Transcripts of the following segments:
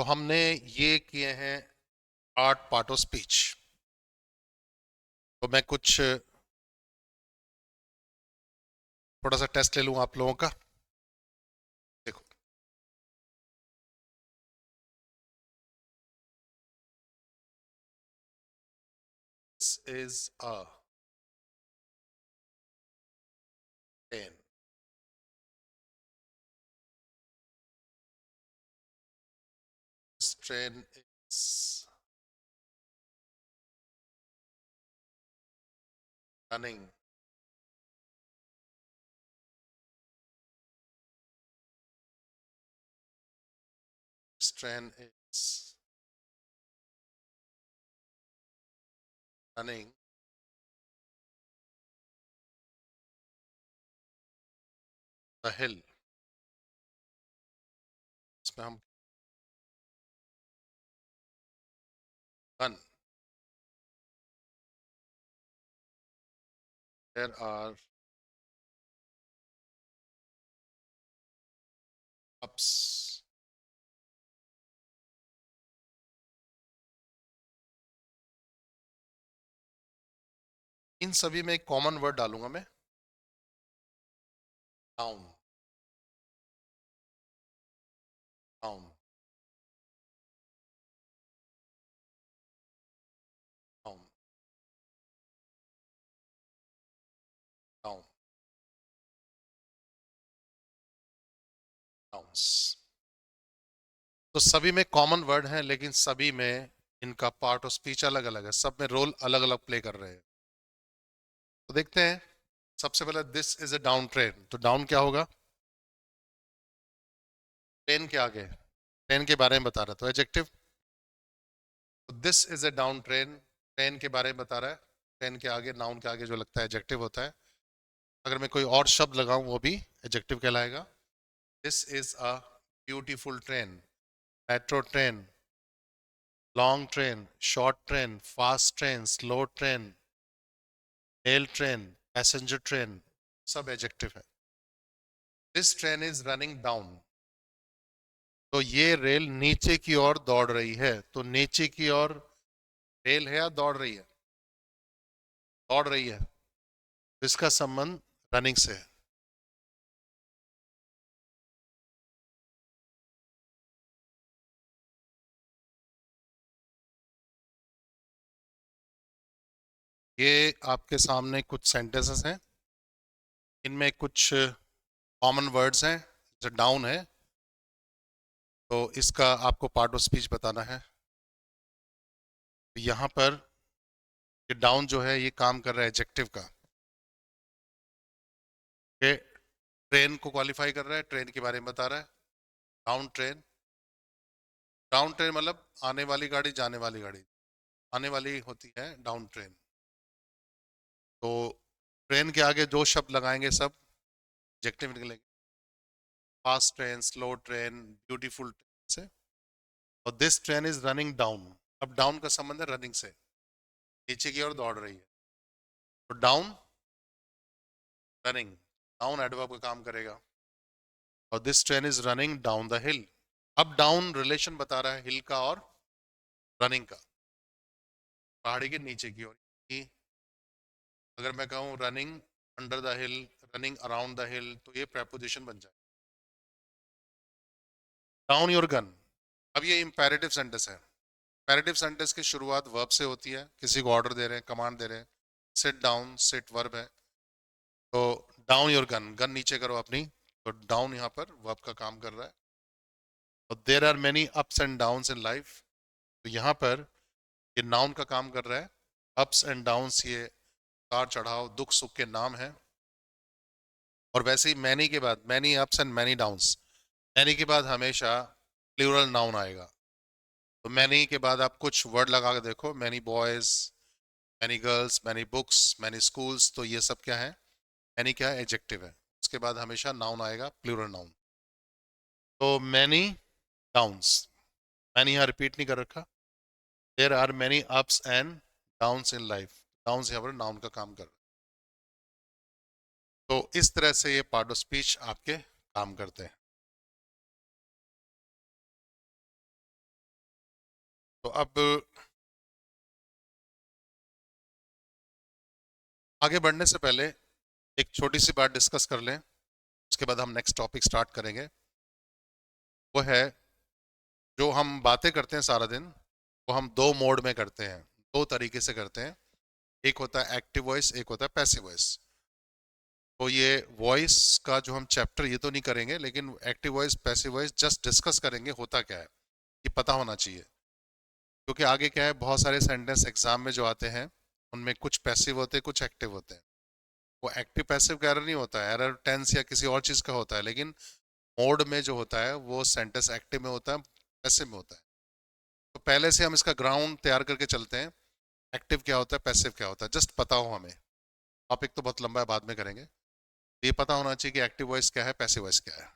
तो हमने ये किए हैं 8 पार्ट ऑफ स्पीच। तो मैं कुछ थोड़ा सा टेस्ट ले लूँ आप लोगों का। देखो, this is a train. This train is running. This train is running the हिल। इसमें हम वन, देयर आर अप्स इन सभी में एक कॉमन वर्ड डालूंगा मैं, down. Down, down, down, downs. तो सभी में कॉमन वर्ड हैं, लेकिन सभी में इनका पार्ट ऑफ स्पीच अलग अलग है, सब में रोल अलग अलग प्ले कर रहे हैं। तो देखते हैं। सबसे पहले this is a down train, तो डाउन क्या होगा? ट्रेन के आगे, ट्रेन के बारे में बता रहा, तो एडजेक्टिव। तो this is a down train, train के बारे में बता रहा है। ट्रेन के आगे, नाउन के आगे जो लगता है एडजेक्टिव होता है। अगर मैं कोई और शब्द लगाऊं वो भी एडजेक्टिव कहलाएगा। This is a beautiful train, metro train, long train, short train, fast train, slow train, mail train, passenger train, सब एडजेक्टिव है। This train is running down, तो ये रेल नीचे की ओर दौड़ रही है। तो नीचे की ओर रेल है या दौड़ रही है? दौड़ रही है। इसका संबंध रनिंग से है। ये आपके सामने कुछ सेंटेंसेस हैं, इनमें कुछ कॉमन वर्ड्स हैं। जैसे डाउन है, तो इसका आपको पार्ट ऑफ स्पीच बताना है। यहाँ पर ये डाउन जो है ये काम कर रहा है एडजेक्टिव का। ये ट्रेन को क्वालिफाई कर रहा है, ट्रेन के बारे में बता रहा है। डाउन ट्रेन, डाउन ट्रेन मतलब आने वाली गाड़ी, जाने वाली गाड़ी, आने वाली होती है डाउन ट्रेन। तो ट्रेन के आगे जो शब्द लगाएंगे सब एडजेक्टिव निकलेंगे। Fast train, slow train, beautiful train से। और this train is running down, अब डाउन का संबंध है रनिंग से, नीचे की ओर दौड़ रही है। तो डाउन, रनिंग, डाउन एडवर्ब का काम करेगा। और this train is running down the हिल। अब डाउन रिलेशन बता रहा है हिल का और रनिंग का, पहाड़ी के नीचे की ओर। अगर मैं कहूँ running under the hill, running around the हिल, तो ये प्रेपोजिशन बन जाए। डाउन योर गन, अब ये इंपेरेटिव सेंटेंस है। इंपेरेटिव सेंटेंस की शुरुआत वर्ब से होती है, किसी को ऑर्डर दे रहे हैं, कमांड दे रहे हैं। सिट डाउन, सिट वर्ब है। तो डाउन योर गन, गन नीचे करो अपनी। तो डाउन यहाँ पर वर्ब का काम कर रहा है। और there are many ups and downs in life, तो यहाँ पर ये नाउन का काम कर रहा है। अप्स एंड डाउन्स ये उतार चढ़ाव, दुख सुख के नाम है। और वैसे ही मैनी के बाद, many ups and many downs, many के बाद हमेशा प्लूरल नाउन आएगा। तो मैनी के बाद आप कुछ वर्ड लगा के देखो, many boys, many girls, many books, many schools, तो ये सब क्या है? मैनी क्या है? एडजेक्टिव है। उसके बाद हमेशा नाउन आएगा, प्लूरल नाउन। तो मैनी डाउन्स, मैनी यहाँ रिपीट नहीं कर रखा। There are many ups and downs in life, downs यहाँ पर नाउन का काम कर रहा है। तो इस तरह से ये पार्ट ऑफ स्पीच आपके काम करते हैं। तो अब आगे बढ़ने से पहले एक छोटी सी बात डिस्कस कर लें, उसके बाद हम नेक्स्ट टॉपिक स्टार्ट करेंगे। वो है, जो हम बातें करते हैं सारा दिन, वो हम दो मोड में करते हैं, दो तरीके से करते हैं। एक होता है एक्टिव वॉइस, एक होता है पैसिव वॉइस। तो ये वॉइस का जो हम चैप्टर ये तो नहीं करेंगे, लेकिन active voice passive voice just discuss करेंगे होता क्या है, ये पता होना चाहिए। क्योंकि आगे क्या है, बहुत सारे सेंटेंस एग्जाम में जो आते हैं उनमें कुछ पैसिव होते हैं, कुछ एक्टिव होते हैं। वो एक्टिव पैसिव का एरर नहीं होता है, एरर टेंस या किसी और चीज़ का होता है, लेकिन मोड में जो होता है वो सेंटेंस एक्टिव में होता है, पैसिव में होता है। तो पहले से हम इसका ग्राउंड तैयार करके चलते हैं, एक्टिव क्या होता है, पैसिव क्या होता है, जस्ट पता हो हमें। टॉपिक तो बहुत लंबा है, बाद में करेंगे। ये पता होना चाहिए कि एक्टिव वॉइस क्या है, पैसिव वॉइस क्या है।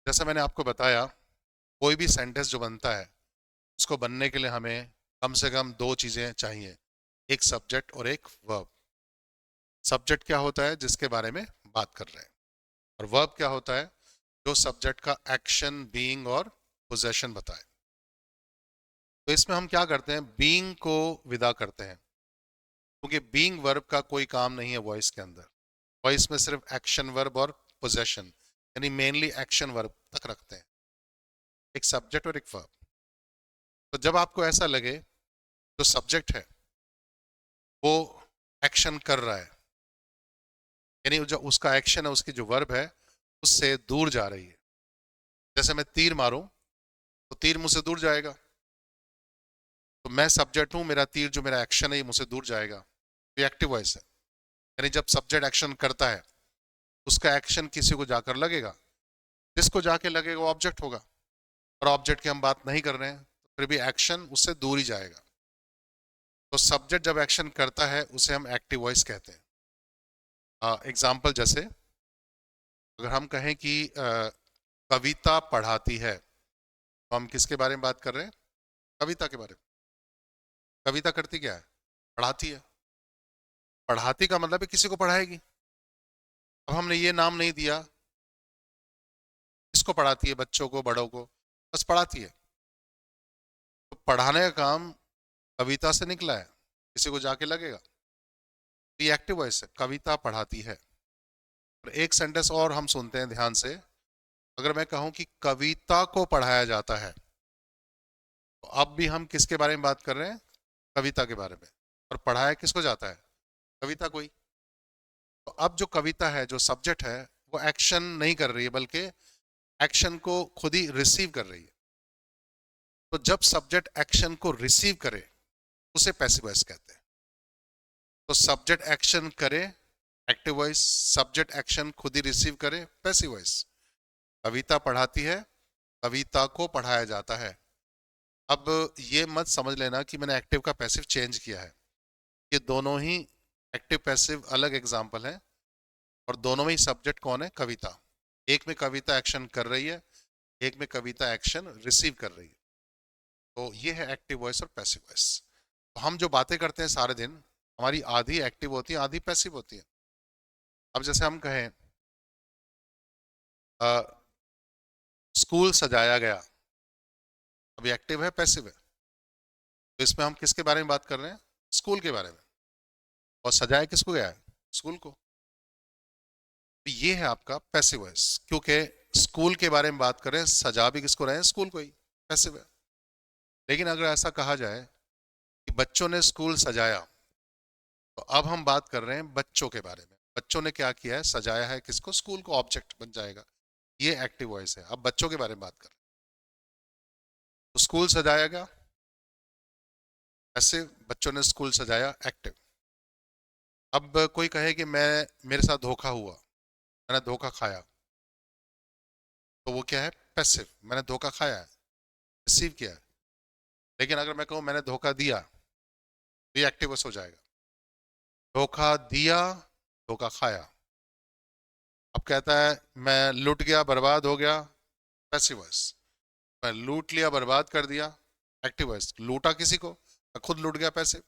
जैसा मैंने आपको बताया, कोई भी सेंटेंस जो बनता है उसको बनने के लिए हमें कम से कम दो चीज़ें चाहिए, एक सब्जेक्ट और एक वर्ब। सब्जेक्ट क्या होता है, जिसके बारे में बात कर रहे हैं, और वर्ब क्या होता है, जो सब्जेक्ट का एक्शन, बीइंग और पोजेशन बताए। तो इसमें हम क्या करते हैं, बीइंग को विदा करते हैं, क्योंकि बीइंग वर्ब का कोई काम नहीं है वॉइस के अंदर। वॉइस में सिर्फ एक्शन वर्ब और पोजेशन, यानी मेनली एक्शन वर्ब तक रखते हैं, एक सब्जेक्ट और एक वर्ब। तो जब आपको ऐसा लगे जो सब्जेक्ट है वो एक्शन कर रहा है, यानी जो उसका एक्शन है, उसकी जो वर्ब है उससे दूर जा रही है। जैसे मैं तीर मारूं तो तीर मुझसे दूर जाएगा, तो मैं सब्जेक्ट हूं, मेरा तीर जो मेरा एक्शन है ये मुझसे दूर जाएगा। ये एक्टिव वॉइस है, यानी जब सब्जेक्ट एक्शन करता है उसका एक्शन किसी को जाकर लगेगा, जिसको जाके लगेगा वो ऑब्जेक्ट होगा, और ऑब्जेक्ट की हम बात नहीं कर रहे हैं तो फिर भी एक्शन उससे दूर ही जाएगा। तो सब्जेक्ट जब एक्शन करता है उसे हम एक्टिव वॉइस कहते हैं। एग्जाम्पल जैसे अगर हम कहें कि कविता पढ़ाती है, तो हम किसके बारे में बात कर रहे हैं, कविता के बारे में। कविता करती क्या है, पढ़ाती है। पढ़ाती का मतलब है किसी को पढ़ाएगी। अब हमने ये नाम नहीं दिया, किसको पढ़ाती है, बच्चों को, बड़ों को, बस पढ़ाती है। तो पढ़ाने का काम कविता से निकला है, किसी को जाके लगेगा। ये एक्टिव वॉइस है, कविता पढ़ाती है। और एक सेंटेंस और हम सुनते हैं ध्यान से, अगर मैं कहूं कि कविता को पढ़ाया जाता है, तो अब भी हम किसके बारे में बात कर रहे हैं, कविता के बारे में। और पढ़ाया किसको जाता है, कविता को ही। तो अब जो कविता है, जो सब्जेक्ट है, वो एक्शन नहीं कर रही है, बल्कि एक्शन को खुद ही रिसीव कर रही है। तो जब सब्जेक्ट एक्शन को रिसीव करे उसे पैसिव वॉइस कहते हैं। तो सब्जेक्ट एक्शन करे एक्टिव वॉइस, सब्जेक्ट एक्शन खुद ही रिसीव करे पैसिव वॉइस। कविता पढ़ाती है, कविता को पढ़ाया जाता है। अब ये मत समझ लेना कि मैंने एक्टिव का पैसिव चेंज किया है, ये दोनों ही एक्टिव पैसिव अलग एग्जाम्पल हैं, और दोनों में ही सब्जेक्ट कौन है, कविता। एक में कविता एक्शन कर रही है, एक में कविता एक्शन रिसीव कर रही है। तो ये है एक्टिव वॉइस और पैसिव वॉइस। तो हम जो बातें करते हैं सारे दिन, हमारी आधी एक्टिव होती है, आधी पैसिव होती है। अब जैसे हम कहें स्कूल सजाया गया, अभी एक्टिव है पैसिव है, तो इसमें हम किसके बारे में बात कर रहे हैं, स्कूल के बारे में। और सजाया किसको गया है, स्कूल को। तो ये है आपका पैसिव वॉइस, क्योंकि स्कूल के बारे में बात करें, सजा भी किसको रहे हैं, स्कूल को ही, पैसिव है। लेकिन अगर ऐसा कहा जाए कि बच्चों ने स्कूल सजाया, तो अब हम बात कर रहे हैं बच्चों के बारे में। बच्चों ने क्या किया है, सजाया है किसको, स्कूल को, ऑब्जेक्ट बन जाएगा। ये एक्टिव वॉइस है। अब बच्चों के बारे में बात कर रहे हैं, तो स्कूल सजाया गया, ऐसे बच्चों ने स्कूल सजाया, एक्टिव। अब कोई कहे कि मैं, मेरे साथ धोखा हुआ, मैंने धोखा खाया, तो वो क्या है, पैसिव, मैंने धोखा खाया है, रिसीव किया है। लेकिन अगर मैं कहूँ मैंने धोखा दिया, तो ये एक्टिव वॉइस हो जाएगा। धोखा दिया, धोखा खाया। अब कहता है मैं लुट गया, बर्बाद हो गया, पैसिव वॉइस। मैं लूट लिया, बर्बाद कर दिया, एक्टिव वॉइस। लूटा किसी को, मैं खुद लूट गया, पैसिव।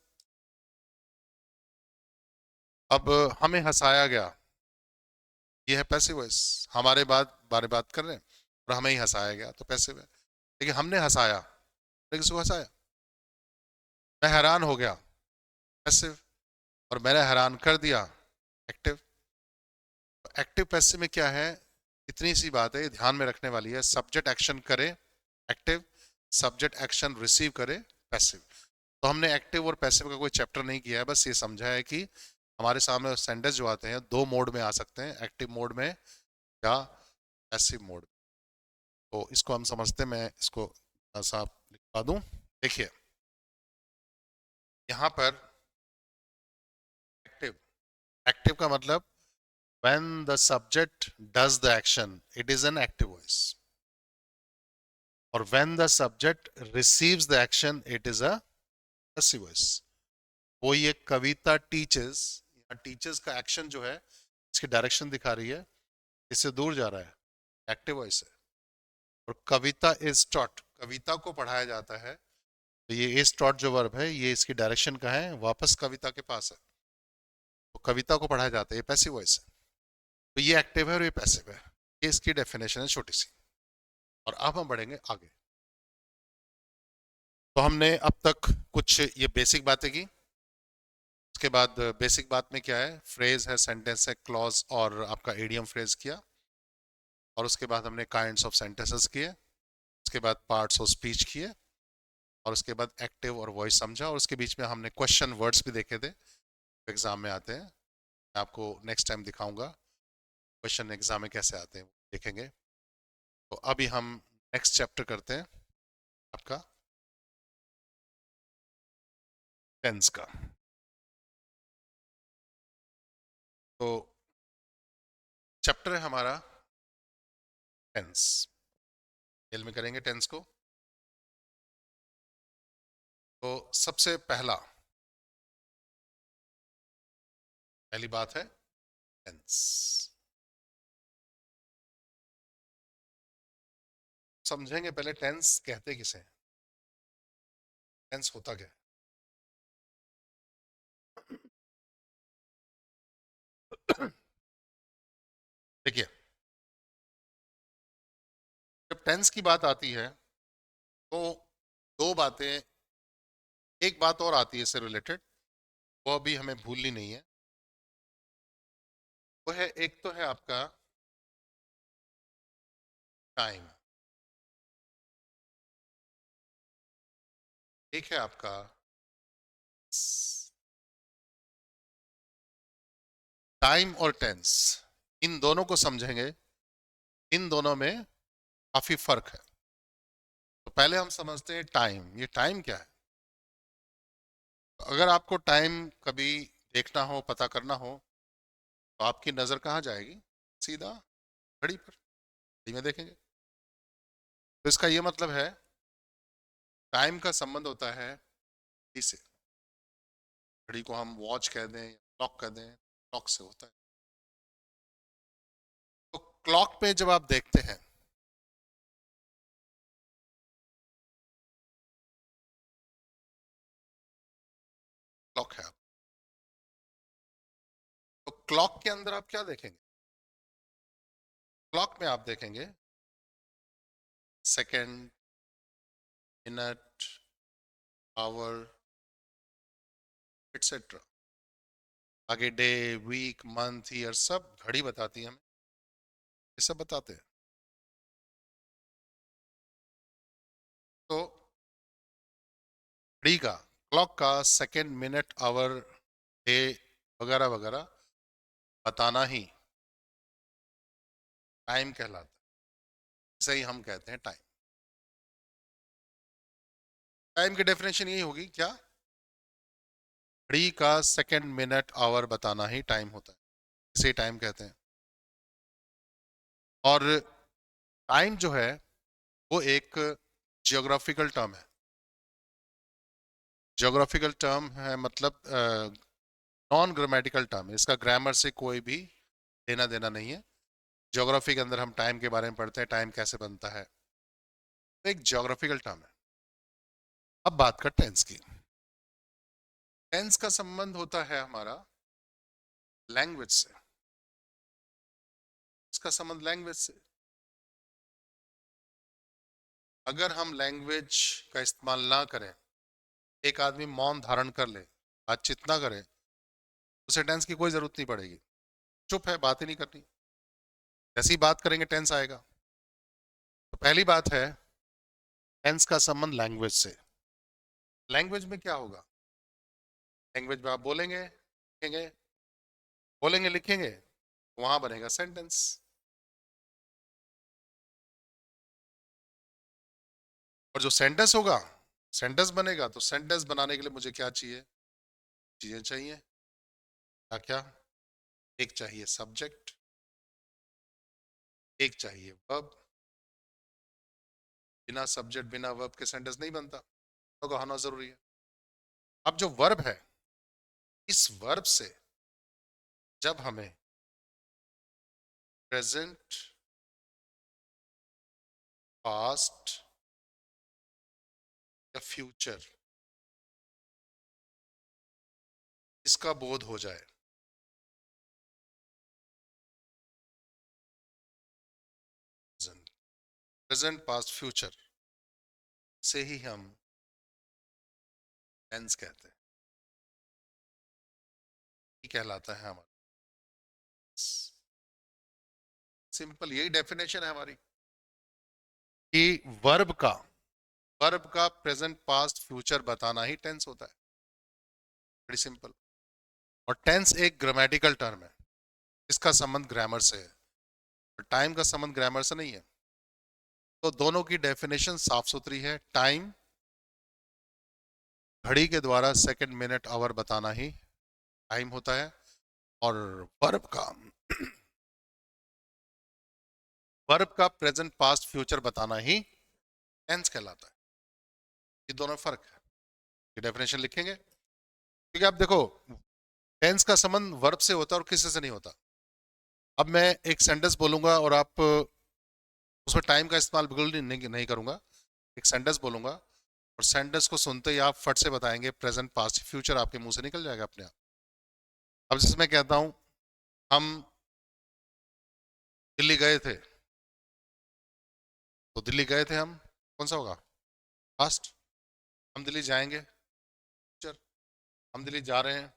अब हमें हंसाया गया, ये है पैसिव वॉइस। हमारे बारे बात कर रहे हैं और हमें ही हंसाया गया, तो पैसिव है। लेकिन हमने हंसाया, किसी को हंसाया, मैं हैरान हो गया, पैसिव, और मैंने हैरान कर दिया, एक्टिव। एक्टिव पैसिव में क्या है, इतनी सी बात है, ये ध्यान में रखने वाली है। सब्जेक्ट एक्शन करे एक्टिव, सब्जेक्ट एक्शन रिसीव करे पैसिव। तो हमने एक्टिव और पैसिव का कोई चैप्टर नहीं किया है, बस ये समझा है कि हमारे सामने सेंटेंस जो आते हैं दो मोड में आ सकते हैं, एक्टिव मोड में या पैसिव मोड। तो इसको हम समझते हैं, मैं इसको ऐसा लिखवा दूं। देखिए यहां पर एक्टिव, एक्टिव का मतलब when the subject does the action it is an active voice, और when the subject receives the action it is a passive voice। वो ये कविता टीचर्स, टीचर्स का एक्शन जो है इसकी डायरेक्शन दिखा रही है, इससे दूर जा रहा है, एक्टिव वॉइस है। और कविता इज टॉट, कविता को पढ़ाया जाता है, तो ये इज टॉट जो वर्ब है ये इसकी डायरेक्शन का है, वापस कविता के पास है, तो कविता को पढ़ाया जाता है, ये पैसिव वॉइस है। तो ये एक्टिव है और ये पैसिव है, ये इसकी डेफिनेशन है छोटी सी। और अब हम बढ़ेंगे आगे। तो हमने अब तक कुछ ये बेसिक बातें की, उसके बाद बेसिक बात में क्या है, फ्रेज है, सेंटेंस है, क्लॉज और आपका इडियम फ्रेज किया, और उसके बाद हमने काइंड्स ऑफ सेंटेंसेस किए, उसके बाद पार्ट्स ऑफ स्पीच किए, और उसके बाद एक्टिव और वॉइस समझा, और उसके बीच में हमने क्वेश्चन वर्ड्स भी देखे थे, एग्जाम में आते हैं। मैं आपको नेक्स्ट टाइम दिखाऊंगा क्वेश्चन एग्जाम में कैसे आते हैं, देखेंगे। तो अभी हम नेक्स्ट चैप्टर करते हैं आपका टेंस का। तो चैप्टर है हमारा टेंस, डिटेल में करेंगे टेंस को। तो सबसे पहली बात है टेंस। समझेंगे पहले टेंस कहते किसे हैं, टेंस होता क्या है। देखिए जब टेंस की बात आती है तो दो बातें, एक बात और आती है इससे रिलेटेड, वो अभी हमें भूलनी नहीं है। वो है, एक तो है आपका टाइम, एक है आपका टाइम और टेंस, इन दोनों को समझेंगे, इन दोनों में काफी फर्क है। तो पहले हम समझते हैं टाइम, ये टाइम क्या है। तो अगर आपको टाइम कभी देखना हो, पता करना हो, तो आपकी नजर कहाँ जाएगी, सीधा घड़ी पर, घड़ी में देखेंगे। तो इसका ये मतलब है टाइम का संबंध होता है घड़ी से, घड़ी को हम वॉच कह दें, क्लॉक कह दें, क्लॉक से होता है। तो क्लॉक पे जब आप देखते हैं, क्लॉक है, तो क्लॉक के अंदर आप क्या देखेंगे, क्लॉक में आप देखेंगे सेकंड, मिनट, आवर, एटसेट्रा। आगे डे, वीक, मंथ, ईयर, सब घड़ी बताती है हमें, ये सब बताते हैं। तो घड़ी का, क्लॉक का सेकंड, मिनट, आवर, डे वगैरह वगैरह बताना ही टाइम कहलाता है, इसे ही हम कहते हैं टाइम। टाइम की डेफिनेशन यही होगी क्या, घड़ी का सेकंड, मिनट, आवर बताना ही टाइम होता है, इसे टाइम कहते हैं। और टाइम जो है वो एक जियोग्राफिकल टर्म है, जियोग्राफिकल टर्म है मतलब नॉन ग्रामेटिकल टर्म है, इसका ग्रामर से कोई भी लेना देना नहीं है। ज्योग्राफी के अंदर हम टाइम के बारे में पढ़ते हैं, टाइम कैसे बनता है, तो एक ज्योग्राफिकल टर्म है। अब बात कर टेंस की। टेंस का संबंध होता है हमारा लैंग्वेज से, इसका संबंध लैंग्वेज से। अगर हम लैंग्वेज का इस्तेमाल ना करें, एक आदमी मौन धारण कर ले, बातचीत ना करे, उसे टेंस की कोई जरूरत नहीं पड़ेगी। चुप है, बात ही नहीं करनी, जैसे ही बात करेंगे टेंस आएगा। तो पहली बात है, टेंस का संबंध लैंग्वेज से। लैंग्वेज में क्या होगा? लैंग्वेज में आप बोलेंगे, लिखेंगे, बोलेंगे लिखेंगे, वहां बनेगा सेंटेंस। और जो सेंटेंस होगा, सेंटेंस बनेगा, तो सेंटेंस बनाने के लिए मुझे क्या चाहिए? चीजें चाहिए। क्या क्या? एक चाहिए सब्जेक्ट, एक चाहिए वर्ब। बिना सब्जेक्ट बिना वर्ब के सेंटेंस नहीं बनता, तो होना जरूरी है। अब जो वर्ब है, इस वर्ब से जब हमें प्रेजेंट, पास्ट या फ्यूचर इसका बोध हो जाए, प्रेजेंट पास्ट फ्यूचर से ही हम टेंस कहते हैं। ये कहलाता है हमारा। सिंपल यही डेफिनेशन है हमारी कि वर्ब का प्रेजेंट पास्ट फ्यूचर बताना ही टेंस होता है। बड़ी सिंपल। और टेंस एक ग्रामेटिकल टर्म है, इसका संबंध ग्रामर से है, और टाइम का संबंध ग्रामर से नहीं है। तो दोनों की डेफिनेशन साफ सुथरी है। टाइम घड़ी के द्वारा सेकंड मिनट आवर बताना ही टाइम होता है, और वर्ब का वर्ब का प्रेजेंट पास्ट फ्यूचर बताना ही टेंस कहलाता है। ये दोनों फर्क है। ये डेफिनेशन लिखेंगे, क्योंकि आप देखो, टेंस का संबंध वर्ब से होता है और किसी से नहीं होता। अब मैं एक सेंटेंस बोलूंगा और आप उसमें टाइम का इस्तेमाल बिल्कुल नहीं करूंगा। एक सेंटेंस बोलूंगा और सेंटेंस को सुनते ही आप फट से बताएंगे प्रेजेंट पास्ट फ्यूचर, आपके मुंह से निकल जाएगा अपने आप। अब जैसे मैं कहता हूं, हम दिल्ली गए थे, तो दिल्ली गए थे हम, कौन सा होगा? पास्ट। हम दिल्ली जाएंगे, फ्यूचर। हम दिल्ली जा रहे हैं,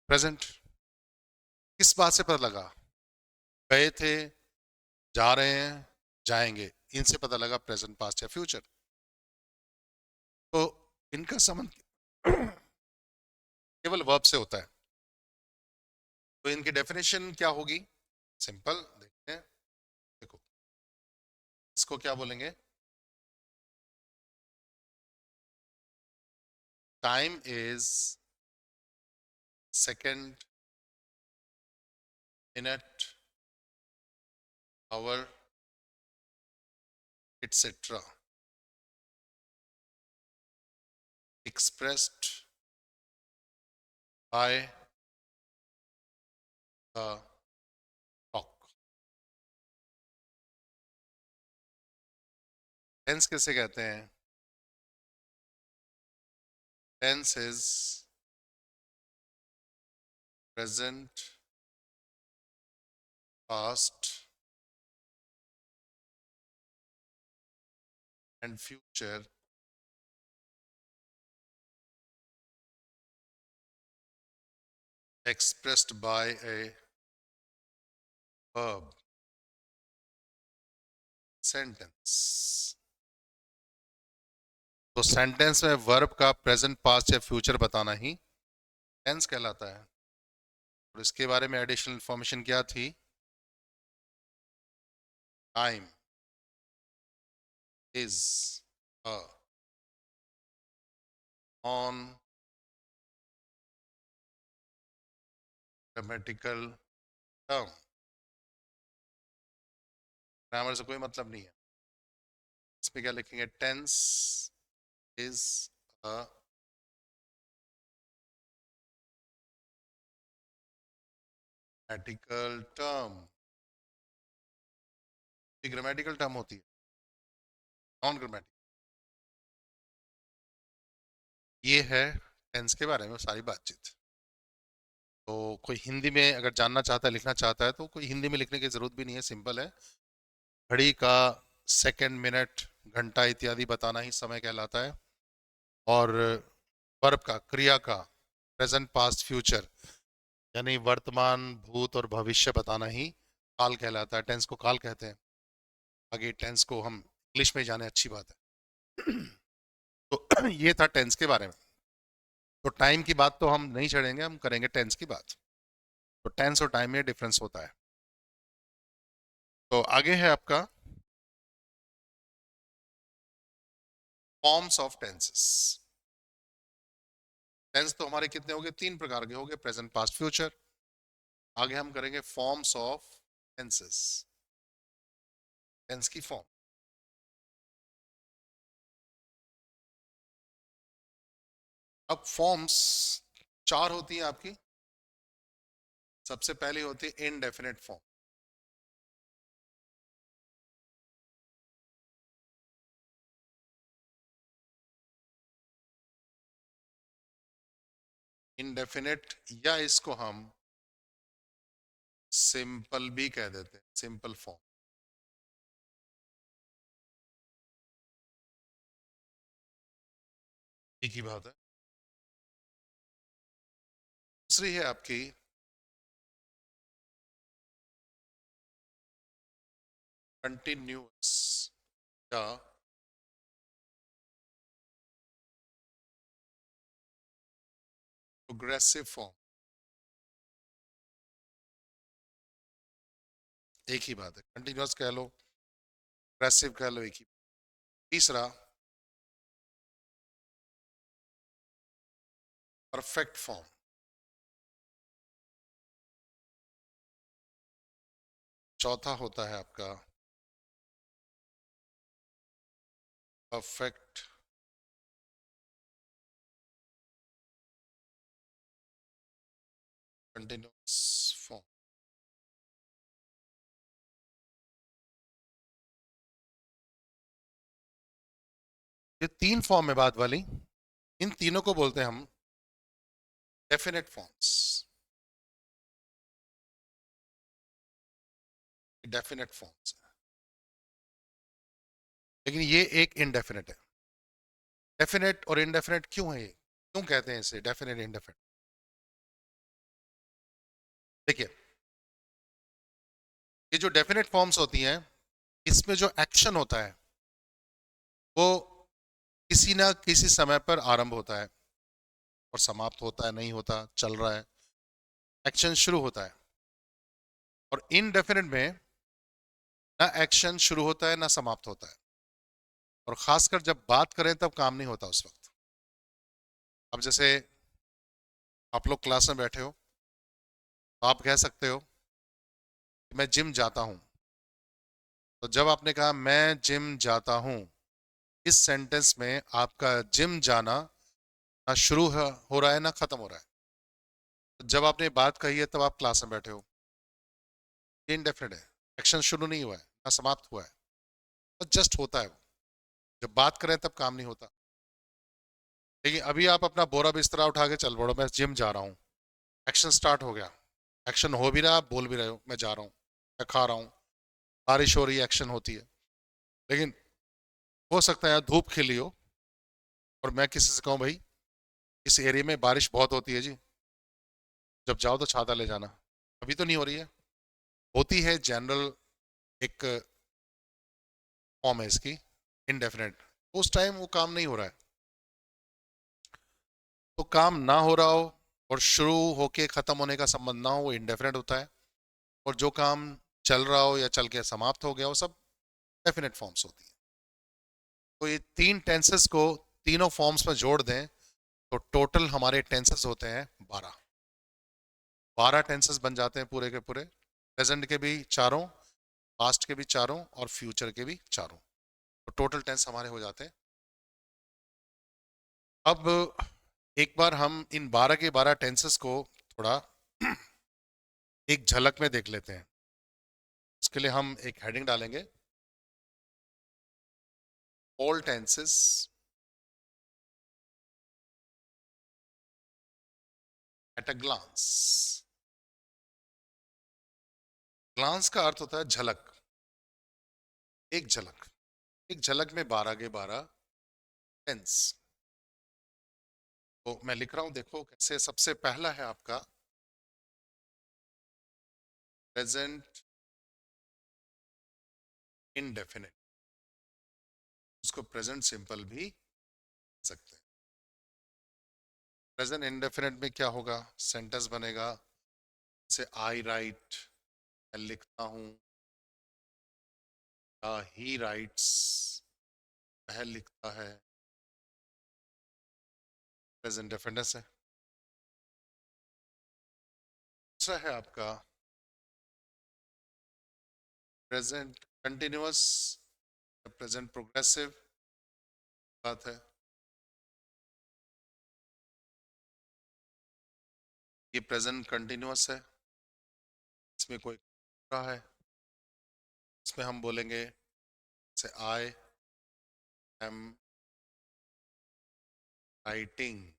प्रेजेंट। किस बात से पता लगा? गए थे, जा रहे हैं, जाएंगे, इनसे पता लगा प्रेजेंट पास्ट या फ्यूचर। तो इनका संबंध केवल वर्ब से होता है। तो इनकी डेफिनेशन क्या होगी? सिंपल, देखते हैं। देखो, इसको क्या बोलेंगे? Time is second, minute, hour, etc. expressed by the clock. Tense किसे कहते हैं? Tense is present, past and future expressed by a verb sentence. तो सेंटेंस में वर्ब का प्रेजेंट, पास्ट या फ्यूचर बताना ही टेंस कहलाता है। और इसके बारे में एडिशनल इंफॉर्मेशन क्या थी? Time is a non grammatical term. Grammar से कोई मतलब नहीं है। इसमें क्या लिखेंगे? Tense is a grammatical term. ये ग्रामेटिकल टर्म होती है, नॉन ग्रामेटिकल। ये है टेंस के बारे में सारी बातचीत। तो कोई हिंदी में अगर जानना चाहता है, लिखना चाहता है, तो कोई हिंदी में लिखने की जरूरत भी नहीं है, सिंपल है। घड़ी का सेकंड, मिनट घंटा इत्यादि बताना ही समय कहलाता है। और वर्ब का, क्रिया का, प्रेजेंट पास्ट फ्यूचर यानी वर्तमान भूत और भविष्य बताना ही काल कहलाता है। टेंस को काल कहते हैं। आगे टेंस को हम इंग्लिश में जाने, अच्छी बात है। तो ये था टेंस के बारे में। तो टाइम की बात तो हम नहीं छेड़ेंगे, हम करेंगे टेंस की बात। तो टेंस और टाइम में डिफरेंस होता है। तो आगे है आपका फॉर्म्स ऑफ टेंसेस। टेंस तो हमारे कितने हो गए? 3 प्रकार के हो गए, प्रेजेंट पास्ट फ्यूचर। आगे हम करेंगे फॉर्म्स ऑफ टेंसेस, टेंस की फॉर्म। अब फॉर्म्स 4 होती हैं आपकी। सबसे पहली होती है इनडेफिनेट फॉर्म। इनडेफिनेट, या इसको हम सिंपल भी कह देते हैं, सिंपल फॉर्म। एक ही बात है। दूसरी है आपकी कंटिन्यूअस या प्रोग्रेसिव फॉर्म। एक ही बात है, कंटिन्यूअस कह लो, प्रोग्रेसिव कह लो, एक ही। तीसरा परफेक्ट फॉर्म। चौथा होता है आपका परफेक्ट कंटिन्यूअस फॉर्म। ये 3 फॉर्म है बात वाली। इन तीनों को बोलते हैं हम डेफिनेट फॉर्म्स। डेफिनेट फॉर्म्स, लेकिन ये एक इनडेफिनेट है। डेफिनेट और इनडेफिनेट क्यों है ये, क्यों कहते हैं इसे डेफिनेट इनडेफिनेट? देखिए, ये जो डेफिनेट फॉर्म्स होती हैं, इसमें जो एक्शन होता है वो किसी ना किसी समय पर आरंभ होता है और समाप्त होता है, नहीं होता, चल रहा है, एक्शन शुरू होता है। और इनडेफिनेट में ना एक्शन शुरू होता है ना समाप्त होता है। और खासकर जब बात करें तब काम नहीं होता उस वक्त। अब जैसे आप लोग क्लास में बैठे हो, तो आप कह सकते हो कि मैं जिम जाता हूं। तो जब आपने कहा मैं जिम जाता हूं, इस सेंटेंस में आपका जिम जाना ना हो रहा है ना खत्म हो रहा है। तो जब आपने बात कही है तब आप क्लास में बैठे हो, इनडेफिनेट है, एक्शन शुरू नहीं हुआ है ना समाप्त हुआ है, बस जस्ट होता है वो। जब बात करें तब काम नहीं होता। लेकिन अभी आप अपना बोरा बिस्तरा उठा के चल पड़ो, मैं जिम जा रहा हूँ, एक्शन स्टार्ट हो गया। एक्शन हो भी रहा, आप बोल भी रहे हो मैं जा रहा हूँ, मैं खा रहा हूँ, बारिश हो रही है, एक्शन होती है। लेकिन हो सकता है यार धूप खिली हो और मैं किसी से कहूँ भाई इस एरिया में बारिश बहुत होती है जी, जब जाओ तो छाता ले जाना। अभी तो नहीं हो रही है, होती है जनरल, एक फॉर्म है इसकी, इनडेफिनेट। उस टाइम वो काम नहीं हो रहा है। तो काम ना हो रहा हो और शुरू होके खत्म होने का संबंध ना हो, वो इंडेफिनेट होता है। और जो काम चल रहा हो या चल के समाप्त हो गया, वो सब डेफिनेट फॉर्म्स होती है। तो ये 3 टेंसेस को तीनों फॉर्म्स में जोड़ दें तो टोटल हमारे टेंसेस होते हैं 12। 12 टेंसेस बन जाते हैं पूरे के पूरे। प्रेजेंट के भी चारों, पास्ट के भी चारों और फ्यूचर के भी चारों। तो टोटल टेंस हमारे हो जाते हैं। अब एक बार हम इन 12 के 12 टेंसेस को थोड़ा एक झलक में देख लेते हैं। इसके लिए हम एक हेडिंग डालेंगे, all tenses at a glance. Glance का अर्थ होता है झलक, एक झलक। एक झलक में 12 के 12 टेंस। तो मैं लिख रहा हूं, देखो कैसे। सबसे पहला है आपका प्रेजेंट इनडेफिनिट, उसको प्रेजेंट सिंपल भी कह सकते हैं। प्रेजेंट इनडेफिनिट में क्या होगा, सेंटेंस बनेगा जैसे आई राइट, मैं लिखता हूं, या ही राइट्स, वह लिखता है। प्रेजेंट डेफिनेट है। दूसरा है आपका प्रेजेंट कंटिन्यूअस, प्रेजेंट प्रोग्रेसिव बात है। ये प्रेजेंट कंटिन्यूअस है, इसमें कोई रहा है, इसमें हम बोलेंगे से I am writing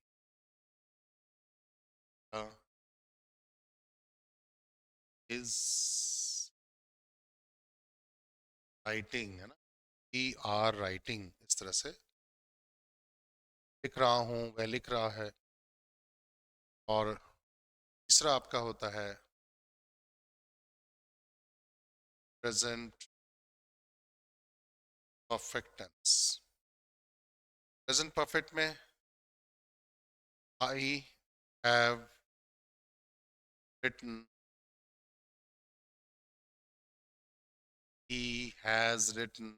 is writing, है ना, ई आर राइटिंग, इस तरह से लिख रहा हूं, वह लिख रहा है। और तीसरा आपका होता है present perfect tense. Present perfect में I have written, he has written,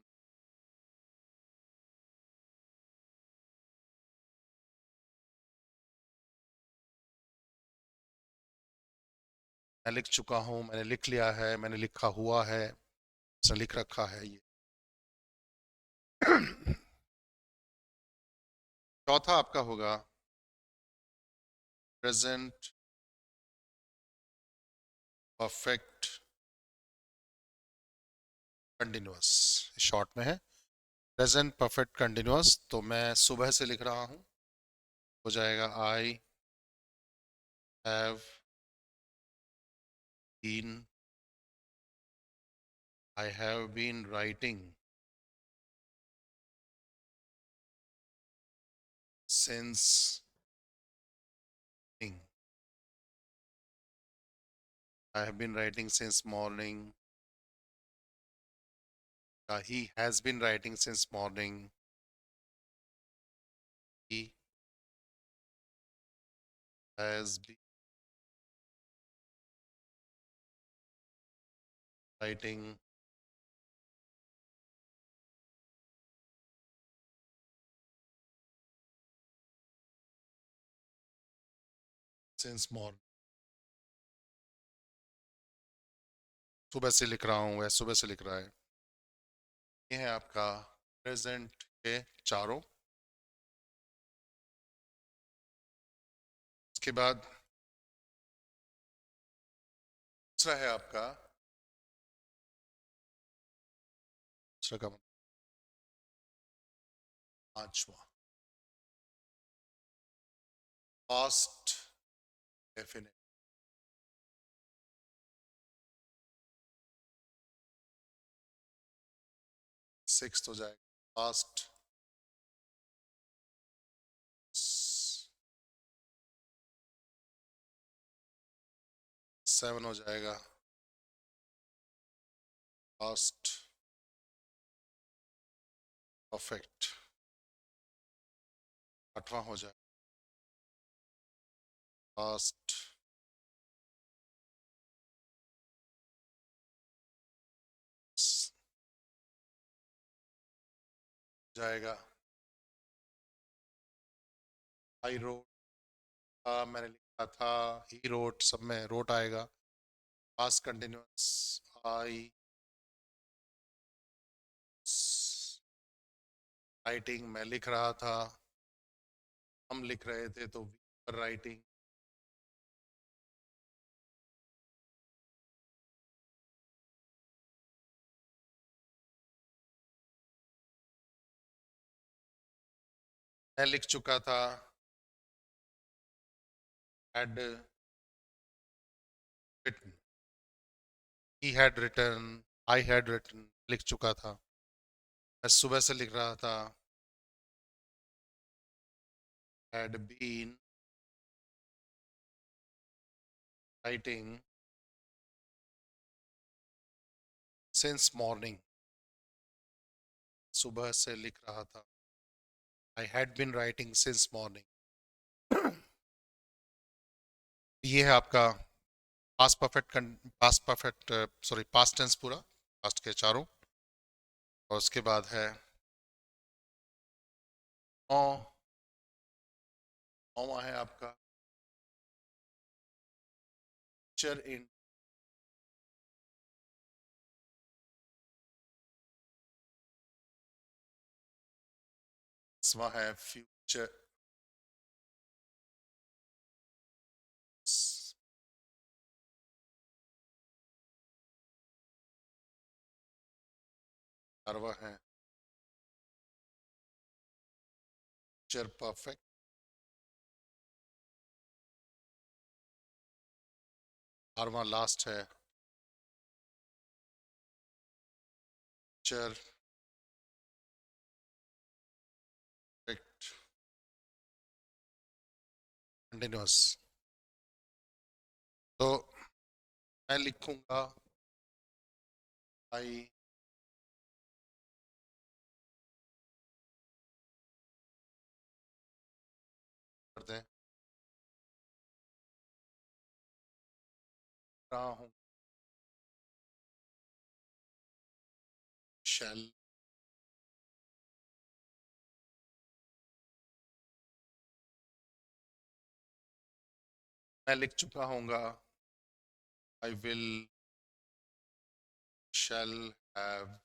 मैं लिख चुका हूं, मैंने लिख लिया है, मैंने लिखा हुआ है, उसने लिख रखा है, ये। चौथा आपका होगा प्रेजेंट परफेक्ट कंटिन्यूअस, शॉर्ट में है प्रेजेंट परफेक्ट कंटिन्यूअस। तो मैं सुबह से लिख रहा हूं, हो जाएगा I have been, I have been writing since, I have been writing since morning. He has been writing since morning. He has been writing since morning. सुबह से लिख रहा हूँ, वह सुबह से लिख रहा है। ये है आपका प्रेजेंट के चारों। उसके बाद दूसरा है आपका, दूसरा का पांचवा पास्ट डेफिनेट, सिक्स हो जाएगा पास्ट, सेवन हो जाएगा पास्ट परफेक्ट, आठवां हो जाएगा पास्ट जाएगा आई रोट, मैंने लिखा था, ही रोट, सब में रोट आएगा। पास्ट कंटिन्यूअस आई राइटिंग, मैं लिख रहा था, हम लिख रहे थे, तो वी वर राइटिंग। मैं लिख चुका था, had written, he had written, I had written, लिख चुका था। मैं सुबह से लिख रहा था had been writing since morning. सुबह से लिख रहा था, I had been writing since morning. ये है आपका past perfect, past perfect, sorry past tense पूरा, पास्ट के चारों। और उसके बाद है नौ, नौवा है आपका फ्यूचर इन, दसवां है फ्यूचर, 11वां है फ्यूचर परफेक्ट, 12वां लास्ट है फ्यूचर परफेक्ट कंटिन्यूअस। तो मैं लिखूंगा आई करते हैं रहा हूँ, शैल, मैं लिख चुका हूँगा आई विल, शैल हैव,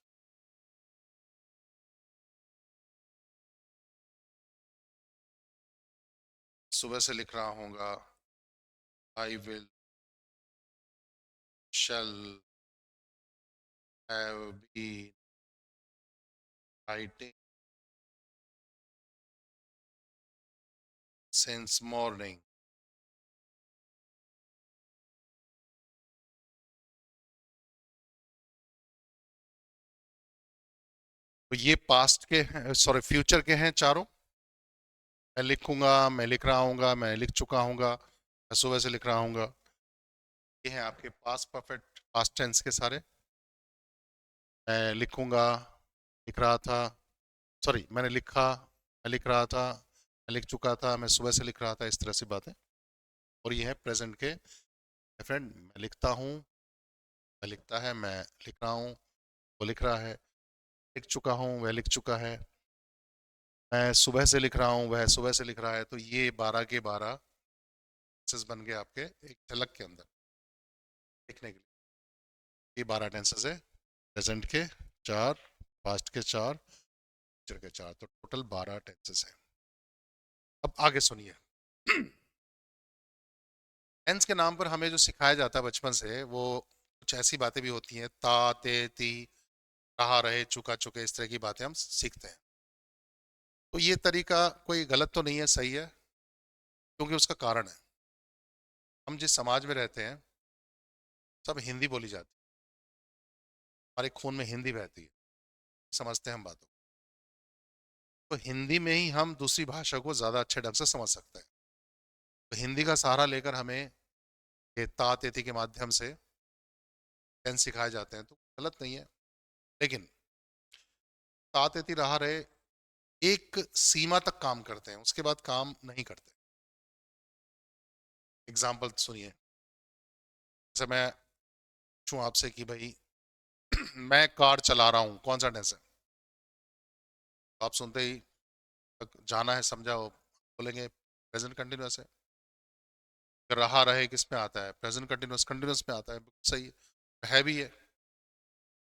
सुबह से लिख रहा हूँगा I will, shall have been writing since morning. तो ये पास्ट के हैं, सॉरी फ्यूचर के हैं चारों। मैं लिखूंगा, मैं लिख रहा हूँगा, मैं लिख चुका हूँगा, मैं सुबह से लिख रहा हूँगा। ये हैं आपके पास्ट परफेक्ट पास्ट टेंस के सारे। मैं लिखूंगा, लिख रहा था, सॉरी मैंने लिखा, मैं लिख रहा था, मैं लिख चुका था, मैं सुबह से लिख रहा था, इस तरह से बातें। और ये है प्रेजेंट के फ्रेंड, मैं लिखता हूँ, मैं लिखता है, मैं लिख रहा हूँ, वो लिख रहा है, लिख चुका हूँ, वह लिख चुका है, मैं सुबह से लिख रहा हूँ, वह सुबह से लिख रहा है। तो ये 12 के 12 टेंसेस बन गए आपके एक झलक के अंदर लिखने के लिए। ये 12 टेंसेस है, प्रेजेंट के 4, पास्ट के 4, फ्यूचर के 4, तो टोटल 12 टेंसेस हैं। अब आगे सुनिए। टेंस के नाम पर हमें जो सिखाया जाता है बचपन से, वो कुछ ऐसी बातें भी होती हैं, ता ते ती, रहा रहे, चुका चुके, इस तरह की बातें हम सीखते हैं। तो ये तरीका कोई गलत तो नहीं है, सही है, क्योंकि उसका कारण है, हम जिस समाज में रहते हैं सब हिंदी बोली जाती है, हमारे खून में हिंदी बहती है, समझते हैं हम बातों को। तो हिंदी में ही हम दूसरी भाषा को ज्यादा अच्छे ढंग से समझ सकते हैं। तो हिंदी का सहारा लेकर हमें ये ता तेती के माध्यम से टेंस सिखाए जाते हैं, तो गलत नहीं है। लेकिन ता तेती रहा रहे एक सीमा तक काम करते हैं, उसके बाद काम नहीं करते। एग्जाम्पल सुनिए, जैसे मैं पूछूं आपसे कि भाई मैं कार चला रहा हूँ, कौन सा टेंस है? तो आप सुनते ही जाना है समझाओ, बोलेंगे प्रेजेंट कंटिन्यूअस है। रहा रहे किस में आता है? प्रेजेंट कंटिन्यूअस, कंटिन्यूअस में आता है, बिल्कुल सही है भी है।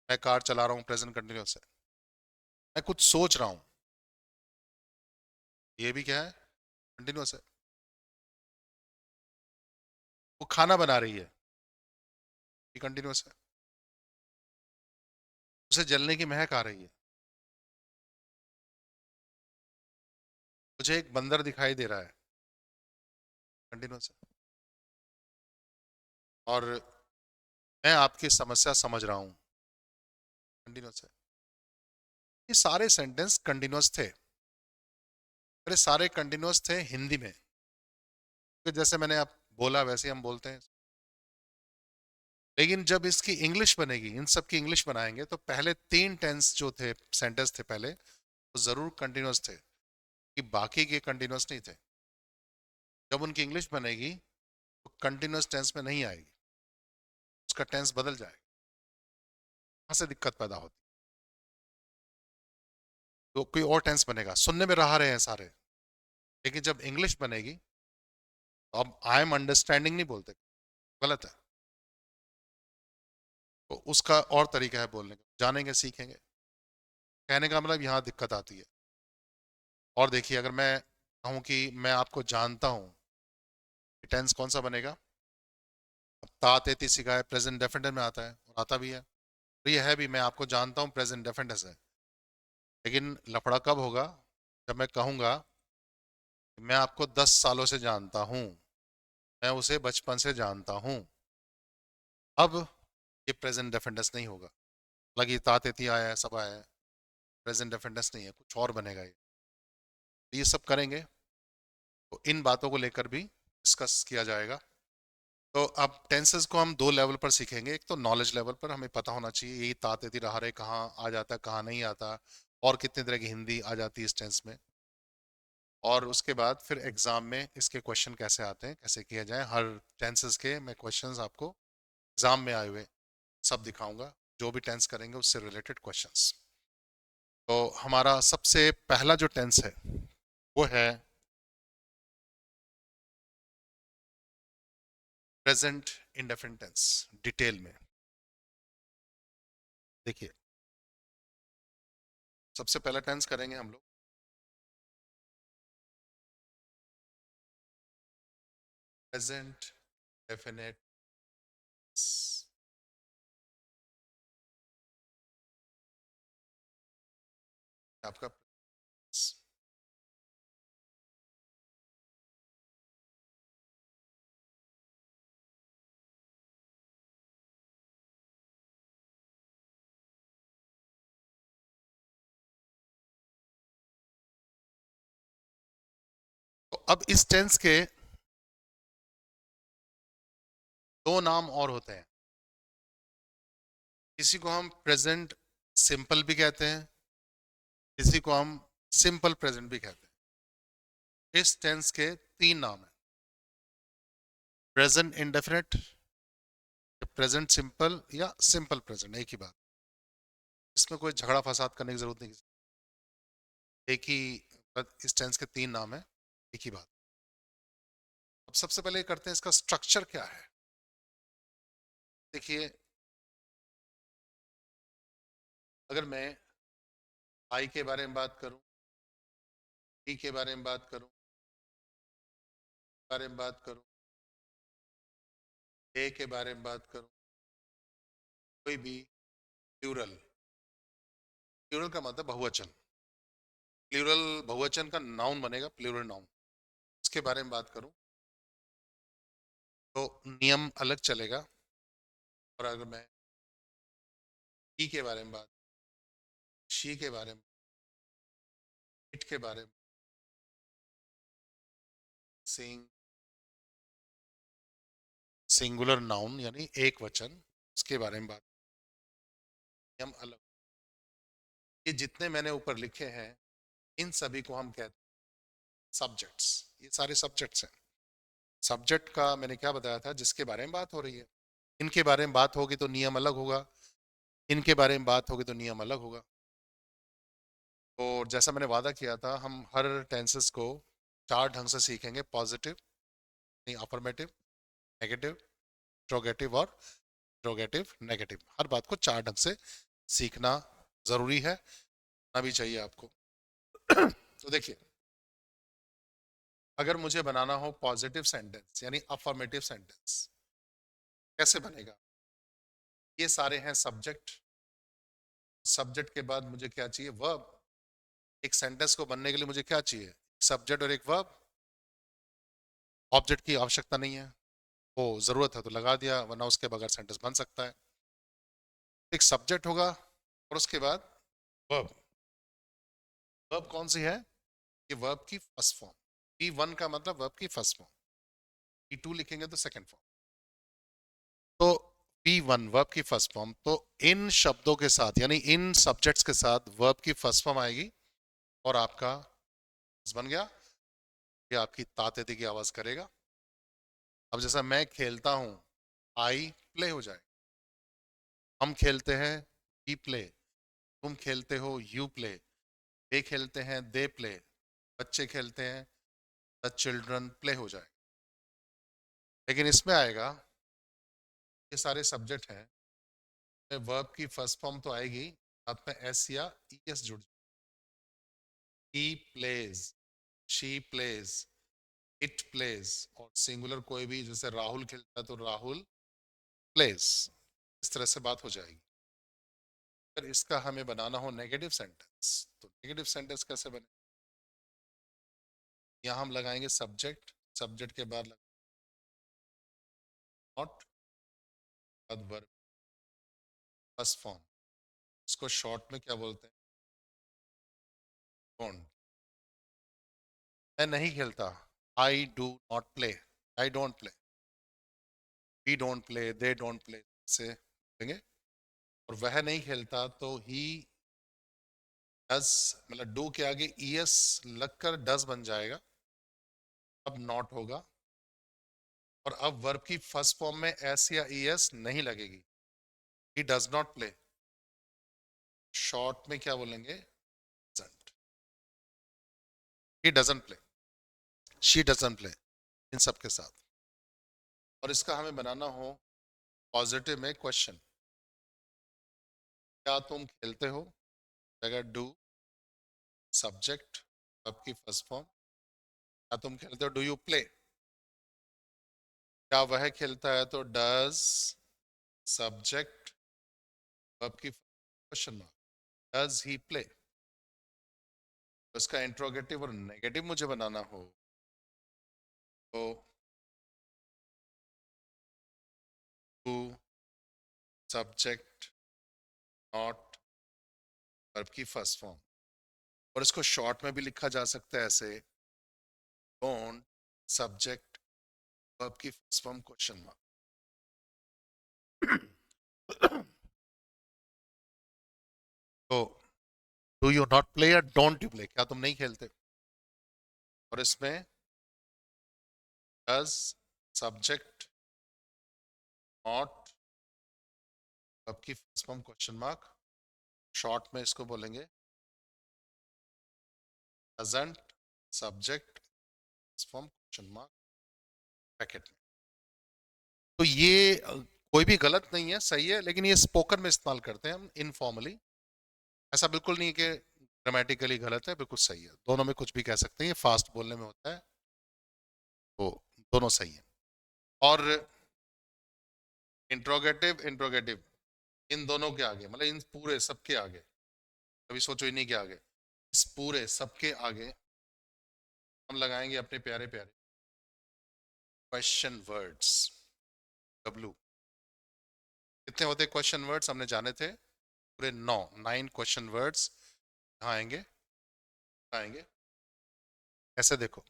मैं कार चला रहा हूँ, प्रेजेंट कंटिन्यूअस है। मैं कुछ सोच रहा हूँ, ये भी क्या है? कंटिन्यूअस है। वो खाना बना रही है, ये कंटिन्यूअस है। उसे जलने की महक आ रही है, मुझे एक बंदर दिखाई दे रहा है, कंटिन्यूअस है। और मैं आपकी समस्या समझ रहा हूँ, कंटिन्यूअस है। ये सारे सेंटेंस कंटिन्यूअस थे, अरे सारे कंटिन्यूअस थे हिंदी में, तो जैसे मैंने आप बोला वैसे हम बोलते हैं। लेकिन जब इसकी इंग्लिश बनेगी, इन सब की इंग्लिश बनाएंगे, तो पहले 3 टेंस जो थे, सेंटेंस थे पहले, वो जरूर कंटिन्यूअस थे, कि बाकी के कंटिन्यूअस नहीं थे। जब उनकी इंग्लिश बनेगी तो कंटिन्यूअस टेंस में नहीं आएगी, उसका टेंस बदल जाएगा, वहां से दिक्कत पैदा होती। तो कोई और टेंस बनेगा, सुनने में रहा रहे हैं सारे, लेकिन जब इंग्लिश बनेगी तो अब आई एम अंडरस्टैंडिंग नहीं बोलते, गलत है। तो उसका और तरीका है बोलने का, जानेंगे सीखेंगे। कहने का मतलब यहाँ दिक्कत आती है। और देखिए, अगर मैं कहूँ कि मैं आपको जानता हूँ, टेंस कौन सा बनेगा? अब ता तेती सिखाए प्रेजेंट डेफिनेट में आता है, और आता भी है, तो ये है भी, मैं आपको जानता हूँ प्रेजेंट डेफिनेट है। लेकिन लफड़ा कब होगा? जब मैं कहूँगा मैं आपको 10 सालों से जानता हूँ, मैं उसे बचपन से जानता हूँ, अब ये प्रेजेंट डेफिनेट नहीं होगा। लगी ता तेती आया है, सब आया है, प्रेजेंट डेफिनेट नहीं है, कुछ और बनेगा ये। तो ये सब करेंगे, तो इन बातों को लेकर भी डिस्कस किया जाएगा। तो अब टेंसेस को हम 2 लेवल पर सीखेंगे। एक तो नॉलेज लेवल पर, हमें पता होना चाहिए यही ता तेती रहा रे कहाँ आ जाता है, कहाँ नहीं आता, और कितने तरह की हिंदी आ जाती है इस टेंस में। और उसके बाद फिर एग्जाम में इसके क्वेश्चन कैसे आते हैं, कैसे किया जाए, हर टेंसेस के मैं क्वेश्चंस आपको एग्जाम में आए हुए सब दिखाऊंगा, जो भी टेंस करेंगे उससे रिलेटेड क्वेश्चंस। तो हमारा सबसे पहला जो टेंस है वो है प्रेजेंट इंडेफिनिट टेंस। डिटेल में देखिए, सबसे पहला टेंस करेंगे हम लोग प्रेजेंट डेफिनेट। आपका तो अब इस टेंस के 2 नाम और होते हैं। किसी को हम प्रेजेंट सिंपल भी कहते हैं, किसी को हम सिंपल प्रेजेंट भी कहते हैं। इस टेंस के 3 नाम हैं, प्रेजेंट इंडेफिनिट, प्रेजेंट सिंपल, या सिंपल प्रेजेंट, एक ही बात। इसमें कोई झगड़ा फसाद करने की जरूरत नहीं, एक ही, इस टेंस के 3 नाम हैं, एक ही बात। अब सबसे पहले करते हैं इसका स्ट्रक्चर क्या है। देखिए, अगर मैं आई के बारे में बात करूं, टी के बारे में बात करूं, बारे में बात करूं, ए के बारे में बात करूं, कोई भी प्लूरल, प्लूरल का मतलब बहुवचन, प्लूरल बहुवचन का नाउन बनेगा प्लूरल नाउन, उसके बारे में बात करूं तो नियम अलग चलेगा। और अगर मैं ही के बारे में बात, शी के बारे में, इट के बारे में, सिंग, सिंगुलर नाउन यानी एक वचन, उसके बारे में बात, नियम अलग। ये जितने मैंने ऊपर लिखे हैं, इन सभी को हम कहते हैं सब्जेक्ट्स। ये सारे सब्जेक्ट्स हैं। सब्जेक्ट का मैंने क्या बताया था, जिसके बारे में बात हो रही है। इनके बारे में बात होगी तो नियम अलग होगा, इनके बारे में बात होगी तो नियम अलग होगा। और जैसा मैंने वादा किया था, हम हर टेंसेस को 4 ढंग से सीखेंगे, पॉजिटिव, नहीं अफर्मेटिव, नेगेटिव, इंट्रोगेटिव और इंट्रोगेटिव नेगेटिव। हर बात को 4 ढंग से सीखना जरूरी है, ना भी चाहिए आपको। तो देखिए, अगर मुझे बनाना हो पॉजिटिव सेंटेंस यानी अफर्मेटिव सेंटेंस, कैसे बनेगा? ये सारे हैं सब्जेक्ट, सब्जेक्ट के बाद मुझे क्या चाहिए? वर्ब। एक सेंटेंस को बनने के लिए मुझे क्या चाहिए? सब्जेक्ट और एक वर्ब। ऑब्जेक्ट की आवश्यकता नहीं है, वो जरूरत है तो लगा दिया, वरना उसके बगैर सेंटेंस बन सकता है। एक सब्जेक्ट होगा और उसके बाद वर्ब। वर्ब कौन सी है? ये वर्ब की फर्स्ट फॉर्म। V1 का मतलब वर्ब की फर्स्ट फॉर्म, V2 लिखेंगे तो सेकंड फॉर्म। तो V1 वर्ब की फर्स्ट फॉर्म, तो इन शब्दों के साथ यानी इन सब्जेक्ट्स के साथ वर्ब की फर्स्ट फॉर्म आएगी और आपका बन गया। ये आपकी ताते की आवाज करेगा। अब जैसा मैं खेलता हूं, आई प्ले हो जाए। हम खेलते हैं, वी प्ले। तुम खेलते हो, यू प्ले। वे खेलते हैं, दे प्ले। बच्चे खेलते हैं, द चिल्ड्रन प्ले हो जाए। लेकिन इसमें आएगा, ये सारे सब्जेक्ट हैं, वर्ब की फर्स्ट फॉर्म तो आएगी, साथ में एस या ई एस जुड़ जाए। He plays, she plays, it plays, और सिंगुलर कोई भी, जैसे राहुल खेलता है तो राहुल प्लेज। इस तरह से बात हो जाएगी। अगर इसका हमें बनाना हो नेगेटिव सेंटेंस, तो नेगेटिव सेंटेंस कैसे बने? यहाँ हम लगाएंगे सब्जेक्ट, सब्जेक्ट के बाद नॉट, बाद वर्ब फर्स्ट फॉर्म। इसको शॉर्ट में क्या बोलते हैं? डोंट। मैं नहीं खेलता, I do not play. I don't play, we don't play, they don't play से देंगे। और वह नहीं खेलता तो ही डज, मतलब डू के आगे ईएस लगकर डज बन जाएगा, अब नॉट होगा। और अब वर्ब की फर्स्ट फॉर्म में एस या ईएस नहीं लगेगी। He does not play, short में क्या बोलेंगे? He doesn't play, she doesn't play, इन सब के साथ। और इसका हमें बनाना हो पॉजिटिव में क्वेश्चन, क्या तुम खेलते हो, जगह डू, सब्जेक्ट वर्ब की फर्स्ट फॉर्म। क्या तुम खेलते हो, डू यू प्ले। क्या वह खेलता है, तो डज, सब्जेक्ट वर्ब की question mark, does he play. इसका इंट्रोगेटिव और नेगेटिव मुझे बनाना हो तो टू, सब्जेक्ट, नॉट, वर्ब की फर्स्ट फॉर्म। और इसको शॉर्ट में भी लिखा जा सकता है ऐसे, डोंट, सब्जेक्ट वर्ब की फर्स्ट फॉर्म क्वेश्चन मार्क। तो डू यू नॉट प्ले या डोंट यू प्ले, क्या तुम नहीं खेलते। और इसमें डज, सब्जेक्ट, नॉट, वर्ब की first form question mark. Short में इसको बोलेंगे doesn't, subject form question mark bracket में। तो ये कोई भी गलत नहीं है, सही है, लेकिन ये स्पोकन में इस्तेमाल करते हैं हम इनफॉर्मली। ऐसा बिल्कुल नहीं कि ग्रामेटिकली गलत है, बिल्कुल सही है, दोनों में कुछ भी कह सकते हैं, ये फास्ट बोलने में होता है, तो दोनों सही है। और इंट्रोगेटिव, इंट्रोगेटिव इन दोनों के आगे, मतलब इन पूरे सबके आगे, कभी सोचो इन्हीं के आगे, इस पूरे सबके आगे हम लगाएंगे अपने प्यारे प्यारे क्वेश्चन वर्ड्स, डब्लू। कितने होते क्वेश्चन वर्ड्स हमने जाने थे? पूरे 9 क्वेश्चन वर्ड्स यहाँ आएंगे, आएंगे। ऐसे देखो,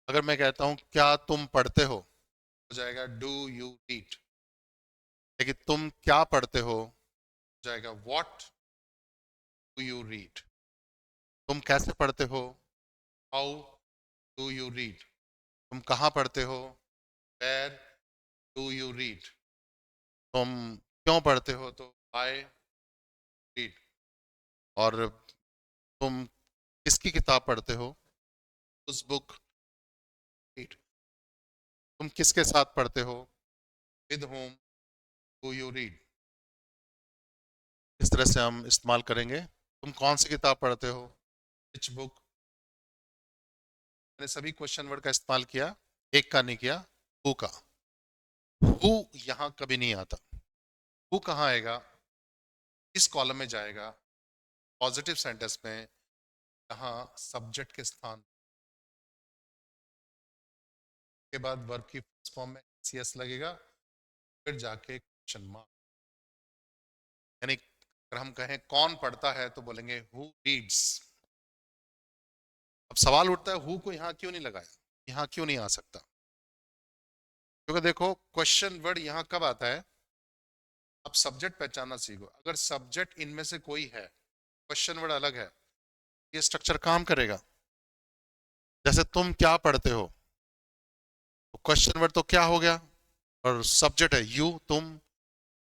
अगर मैं कहता हूं क्या तुम पढ़ते हो जाएगा डू यू रीड। लेकिन तुम क्या पढ़ते हो जाएगा व्हाट डू यू रीड। तुम कैसे पढ़ते हो, हाउ डू यू रीड। तुम कहाँ पढ़ते हो, वेयर डू यू रीड। तुम क्यों पढ़ते हो, तो आई रीड। और तुम किसकी किताब पढ़ते हो, उस बुक रीड। तुम किसके साथ पढ़ते हो, with home do you read. इस तरह से हम इस्तेमाल करेंगे। तुम कौन सी किताब पढ़ते हो, विच बुक। मैंने सभी क्वेश्चन वर्ड का इस्तेमाल किया, एक का नहीं किया, हु का। हु यहां कभी नहीं आता। हु कहाँ आएगा, इस कॉलम में जाएगा पॉजिटिव सेंटेंस में, यहाँ सब्जेक्ट के स्थान के बाद वर्ब की फर्स्ट फॉर्म में cs लगेगा, फिर जाके क्वेश्चन मार्क। यानी अगर हम कहें कौन पढ़ता है तो बोलेंगे हु रीड्स, अब सवाल उठता है हु को यहाँ क्यों नहीं लगाया, यहाँ क्यों नहीं आ सकता? क्योंकि देखो क्वेश्चन वर्ड यहाँ कब आता है, अब सब्जेक्ट पहचानना सीखो। अगर सब्जेक्ट इनमें से कोई है, क्वेश्चन वर्ड अलग है, ये स्ट्रक्चर काम करेगा। जैसे तुम क्या पढ़ते हो, तो क्वेश्चन वर्ड तो क्या हो गया, और सब्जेक्ट है यू, तुम।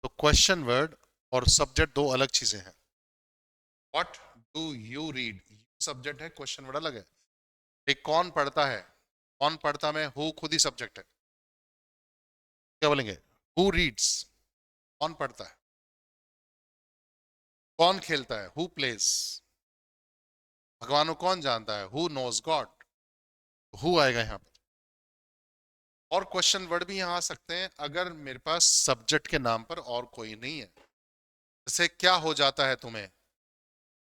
तो क्वेश्चन वर्ड और सब्जेक्ट दो अलग चीजें हैं। What do you read, subject है, क्वेश्चन वर्ड अलग है। एक कौन पढ़ता है, कौन पढ़ता में हु खुद ही सब्जेक्ट है। क्या बोलेंगे, हु रीड्स, कौन पढ़ता है। कौन खेलता है, हु प्लेज। भगवान को कौन जानता है, हु नोज गॉड। हु आएगा यहाँ पर। और क्वेश्चन वर्ड भी यहाँ आ सकते हैं अगर मेरे पास सब्जेक्ट के नाम पर और कोई नहीं है। जैसे क्या हो जाता है तुम्हें,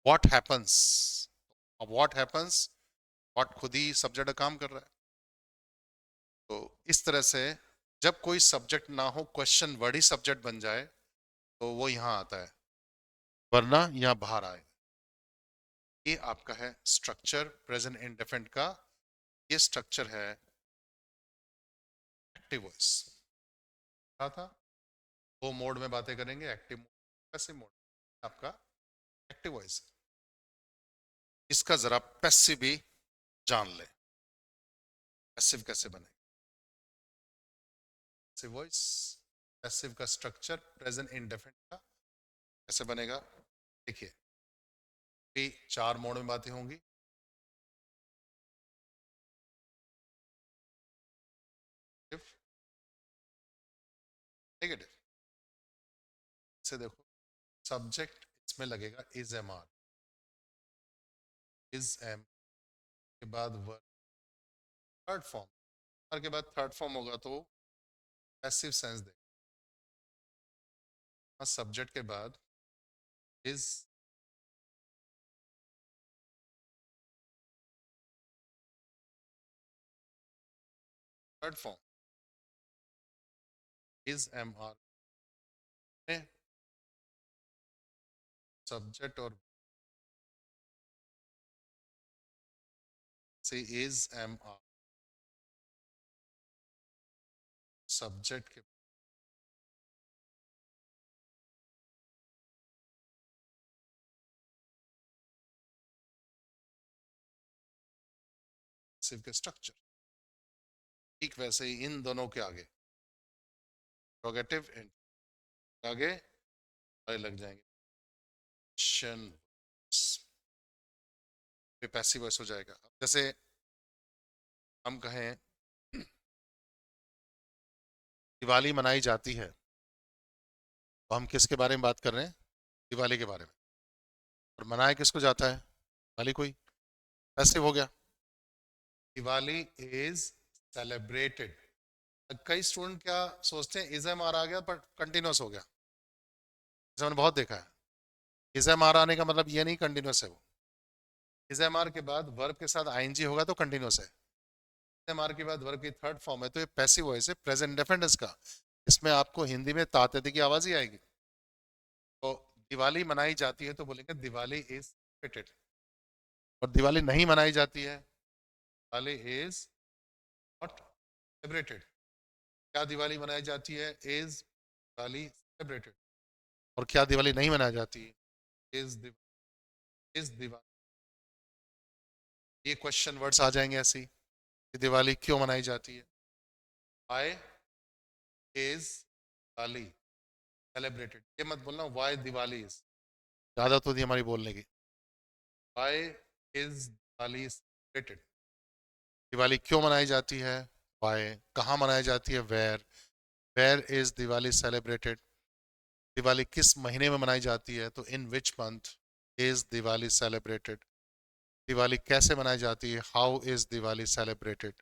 व्हाट हैपन्स। अब व्हाट हैपन्स, व्हाट खुद ही सब्जेक्ट काम कर रहा है। तो इस तरह से जब कोई सब्जेक्ट ना हो, क्वेश्चन वर्ड ही सब्जेक्ट बन जाए, तो वो यहाँ आता है, वरना यहाँ बाहर आए। ये आपका है स्ट्रक्चर प्रेजेंट इंडेफिनिट का। ये स्ट्रक्चर है एक्टिव वॉइस। कहा था वो मोड में बातें करेंगे, एक्टिव मोड, पैसिव मोड। आपका एक्टिव वॉइस। इसका जरा पैसिव भी जान ले, पैसिव कैसे बने। पैसिव वॉइस, पैसिव का स्ट्रक्चर प्रेजेंट इंडेफिनिट का कैसे बनेगा, देखिए। ये चार मोड में बातें होंगी। नेगेटिव से देखो, सब्जेक्ट इसमें लगेगा is am are, is am के बाद वर्ब, थर्ड फॉर्म, आर के बाद थर्ड फॉर्म होगा तो पैसिव सेंस देगा। सब्जेक्ट के बाद is, third form is am are में सब्जेक्ट और से इज एम आर, सब्जेक्ट के पैसिव के स्ट्रक्चर। ठीक वैसे ही इन दोनों के आगे इंट्रोगेटिव आगे आगे लग जाएंगे क्वेश्चन, पैसिव वॉइस हो जाएगा। जैसे हम कहें दिवाली मनाई जाती है, तो हम किसके बारे में बात कर रहे हैं, दिवाली के बारे में। और मनाया किसको जाता है, दिवाली कोई, पैसिव हो गया। Diwali is celebrated. कई स्टूडेंट क्या सोचते हैं इज एम आर आ गया पर कंटिन्यूस हो गया, जैसे मैंने बहुत देखा है। इज एम आर आने का मतलब ये नहीं कंटिन्यूस है वो। इज एम आर के बाद वर्ब के साथ आईएनजी होगा तो कंटिन्यूस है। इज एम आर के बाद वर्ब की थर्ड फॉर्म है तो ये पैसिव वॉइस है प्रेजेंट इंडेफिनिट का। इसमें आपको हिंदी में ताते की आवाज ही आएगी। तो दिवाली मनाई जाती है तो बोलेंगे दिवाली इज सेलिब्रेटेड। और दिवाली नहीं मनाई जाती है, दिवाली इज नॉट सेलिब्रेटेड। क्या दिवाली मनाई जाती है, इज दिवाली सेलिब्रेटेड। और क्या दिवाली नहीं मनाई जाती, इज दिवाली। ये क्वेश्चन वर्ड्स आ जाएंगे ऐसे ही कि दिवाली क्यों मनाई जाती है, वाई इज दिवाली सेलिब्रेटेड। ये मत बोलना वाई दिवाली इज, आदत होती है हमारी बोलने की। Why is Diwali celebrated, Diwali क्यों मनाई जाती है, वाई। कहाँ मनाई जाती है, where, where is Diwali celebrated. Diwali किस महीने में मनाई जाती है, तो in which month is Diwali celebrated. Diwali कैसे मनाई जाती है, हाउ इज दिवाली सेलिब्रेटेड।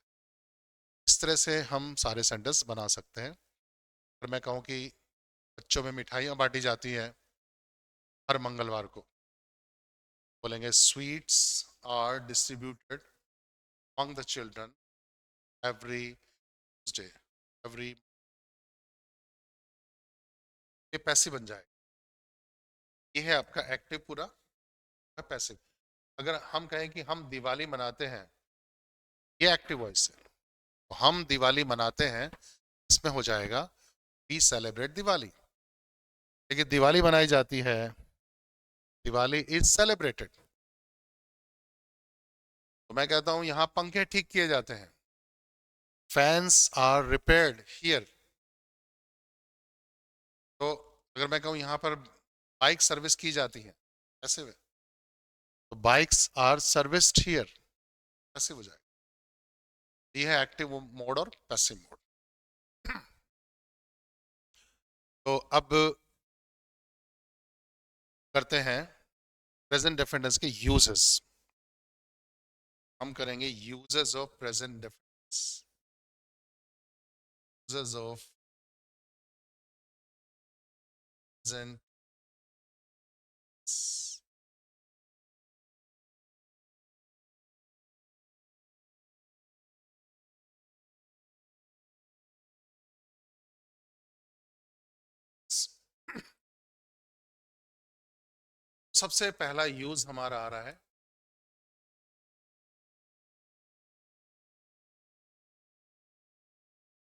इस तरह से हम सारे सेंटेंस बना सकते हैं। और मैं कहूँ कि बच्चों में मिठाइयाँ बांटी जाती है हर मंगलवार को, बोलेंगे sweets are distributed among the children every Tuesday, every. ये पैसिव बन जाए। ये है आपका एक्टिव पूरा, पैसिव। अगर हम कहें कि हम दिवाली मनाते हैं, ये एक्टिव वॉइस है, तो हम दिवाली मनाते हैं, इसमें हो जाएगा वी सेलिब्रेट दिवाली। लेकिन दिवाली मनाई जाती है, दिवाली इज सेलिब्रेटेड। तो मैं कहता हूं यहां पंखे ठीक किए जाते हैं, फैंस आर रिपेयर्ड हियर। तो अगर मैं कहूं यहां पर बाइक सर्विस की जाती है, ऐसे में तो बाइक्स आर सर्विस्ड हियर, ऐसे हो जाएगा। ये है एक्टिव मोड और पैसिव मोड। तो अब करते हैं प्रेजेंट डेफिनेट्स के यूजेस। हम करेंगे uses of present definites, uses of present. सबसे पहला यूज हमारा आ रहा है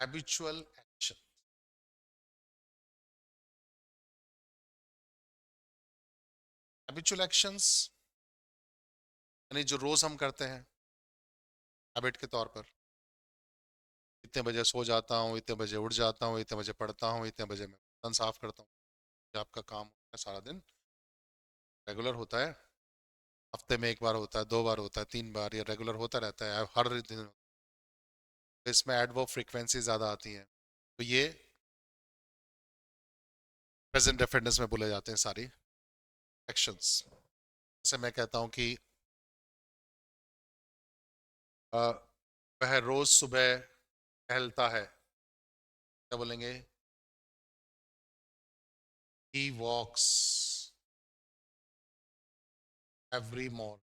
हैबिचुअल एक्शन। हैबिचुअल एक्शंस यानी जो रोज हम करते हैं हैबिट के तौर पर। इतने बजे सो जाता हूँ, इतने बजे उठ जाता हूँ, इतने बजे पढ़ता हूँ, इतने बजे मैं बर्तन साफ करता हूँ। ये आपका काम होता है, सारा दिन रेगुलर होता है। हफ्ते में एक बार होता है, 2 बार होता है, 3 बार, ये रेगुलर होता रहता है हर दिन। इसमें एडवर्ब फ्रीक्वेंसी ज़्यादा आती हैं, तो ये प्रेजेंट डेफिनेट्स में बोले जाते हैं सारी एक्शंस। जैसे मैं कहता हूँ कि वह रोज सुबह टहलता है, क्या बोलेंगे? ही वॉक्स एवरी मॉर्निंग।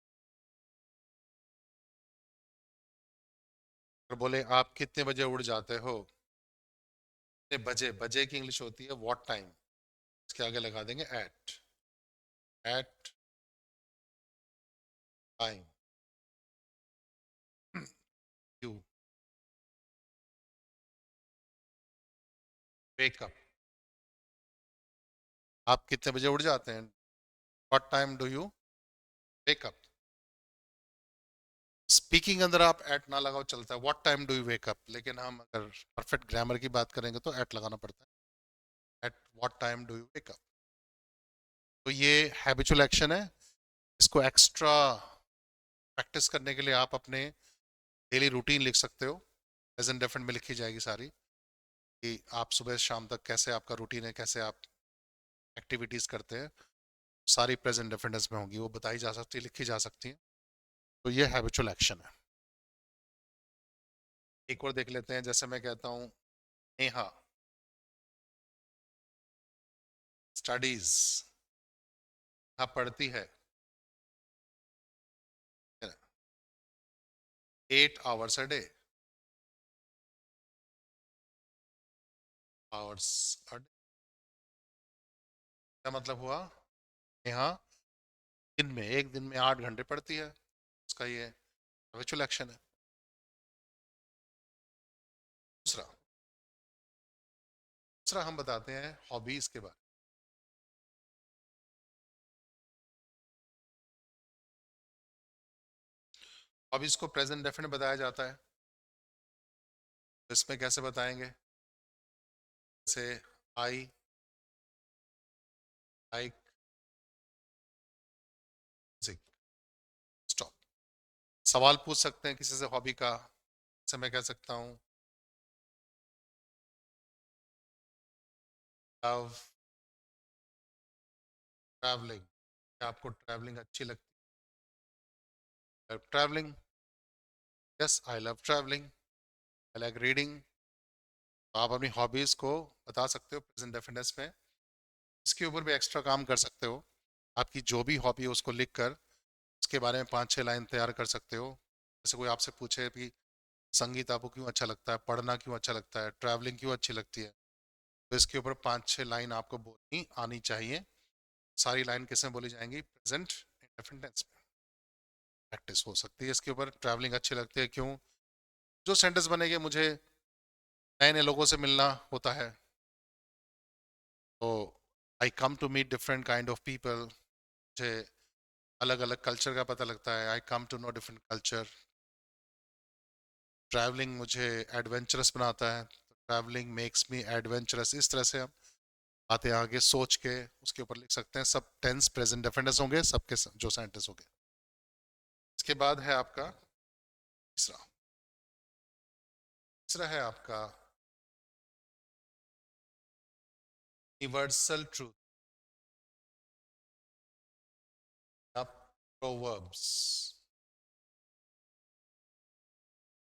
और बोले आप कितने बजे उठ जाते हो? कितने बजे, बजे की इंग्लिश होती है व्हाट टाइम, इसके आगे लगा देंगे at time you wake up. आप कितने बजे उठ जाते हैं? What time do you wake up. Speaking अंदर आप एट ना लगाओ चलता है, what time do you wake up, लेकिन हम अगर परफेक्ट ग्रामर की बात करेंगे तो एट लगाना पड़ता है, eight what time do you wake up. तो ये हैबिचुअल एक्शन है। इसको एक्स्ट्रा प्रैक्टिस करने के लिए आप अपने डेली रूटीन लिख सकते हो, प्रेजेंट डेफिनेट में लिखी जाएगी सारी, कि आप सुबह से शाम तक कैसे आपका रूटीन है, कैसे आप एक्टिविटीज करते हैं, सारी प्रेजेंट डेफिनेट्स में होंगी, वो बताई जा सकती है, लिखी जा सकती है। तो ये हैबिचुअल एक्शन है। एक और देख लेते हैं, जैसे मैं कहता हूँ नेहा स्टडीज, हाँ पढ़ती है 8 hours a day, hours a day। क्या मतलब हुआ? नेहा दिन में, एक दिन में 8 घंटे पढ़ती है, उसका ये हैबिचुअल एक्शन है। दूसरा, दूसरा हम बताते हैं हॉबीज के बारे में। हॉबीज को प्रेजेंट डेफिनेट बताया जाता है, तो इसमें कैसे बताएंगे? जैसे आई लाइक म्यूजिक, स्टॉप। सवाल पूछ सकते हैं किसी से हॉबी का, जैसे मैं कह सकता हूँ लव ट्रैवलिंग, क्या आपको ट्रैवलिंग अच्छी लगती है? Travelling, yes I love travelling, I like reading. तो आप अपनी हॉबीज को बता सकते हो प्रेजेंट डेफिनेट्स में। इसके ऊपर भी एक्स्ट्रा काम कर सकते हो, आपकी जो भी हॉबी है उसको लिख कर उसके बारे में 5-6 लाइन तैयार कर सकते हो। जैसे कोई आपसे पूछे कि संगीत आपको क्यों अच्छा लगता है, पढ़ना क्यों अच्छा लगता है, ट्रैवलिंग क्यों अच्छी लगती है, तो इसके ऊपर 5-6 लाइन आपको बोलनी आनी चाहिए। सारी लाइन किसमें बोली जाएंगी? प्रेजेंट इंडेफिनिट टेंस में। प्रैक्टिस हो सकती है इसके ऊपर। ट्रैवलिंग अच्छी लगती है क्यों? जो सेंटेंस बनेंगे, मुझे नए नए लोगों से मिलना होता है, तो I come to meet different kind of people, मुझे अलग अलग कल्चर का पता लगता है, I come to know different culture. Travelling मुझे एडवेंचरस बनाता है, ट्रैवलिंग मेक्स मी एडवेंचरस। इस तरह से हम बातें आगे सोच के उसके ऊपर लिख सकते हैं। सब टेंस प्रेजेंट डेफिनेट्स होंगे सबके जो सेंटेंस होंगे। इसके बाद है आपका तीसरा। तीसरा है आपका यूनिवर्सल ट्रूथ या प्रोवर्ब्स।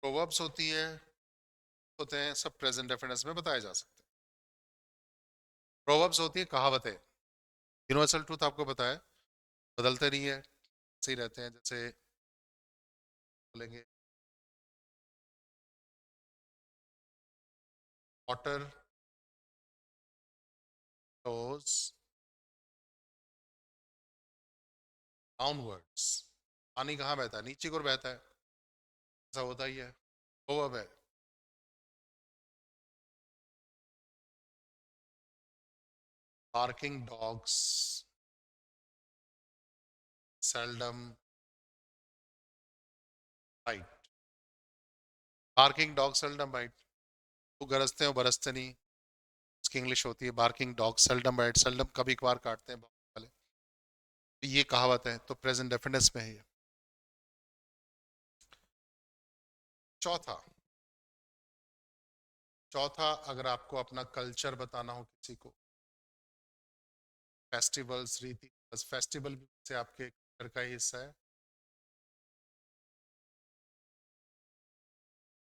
प्रोवर्ब्स होते हैं सब प्रेजेंट डेफिनेट्स में बताए जा सकते हैं। प्रोवर्ब्स होती है कहावतें। यूनिवर्सल ट्रूथ आपको पता है बदलते नहीं है, सही रहते हैं। जैसे बोलेंगे वाटर फ्लोज डाउनवर्ड्स। पानी कहाँ बहता है? नीचे की ओर बहता है। ऐसा होता ही है, प्रोवर्ब है। Barking dogs seldom bite. Barking dog seldom bite. वो गरजते हैं, वो बरसते नहीं। उसकी इंग्लिश होती है barking dog seldom bite. Seldom कभी कभार काटते हैं वाले। तो ये कहावत है, तो प्रेजेंट डेफिनेट्स में है ये। चौथा। चौथा, अगर आपको अपना कल्चर बताना हो किसी को, फेस्टिवल्स, रीति, फेस्टिवल भी से आपके कल्चर का ही हिस्सा है।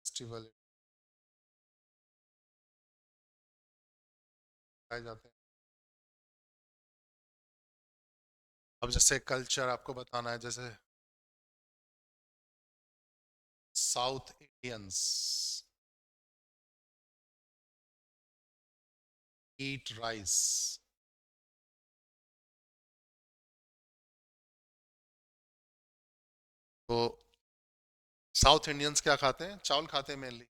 फेस्टिवल पाए जाते हैं। अब जैसे कल्चर आपको बताना है, जैसे साउथ इंडियंस ईट राइस। तो साउथ इंडियंस क्या खाते हैं? चावल खाते हैं मेनली।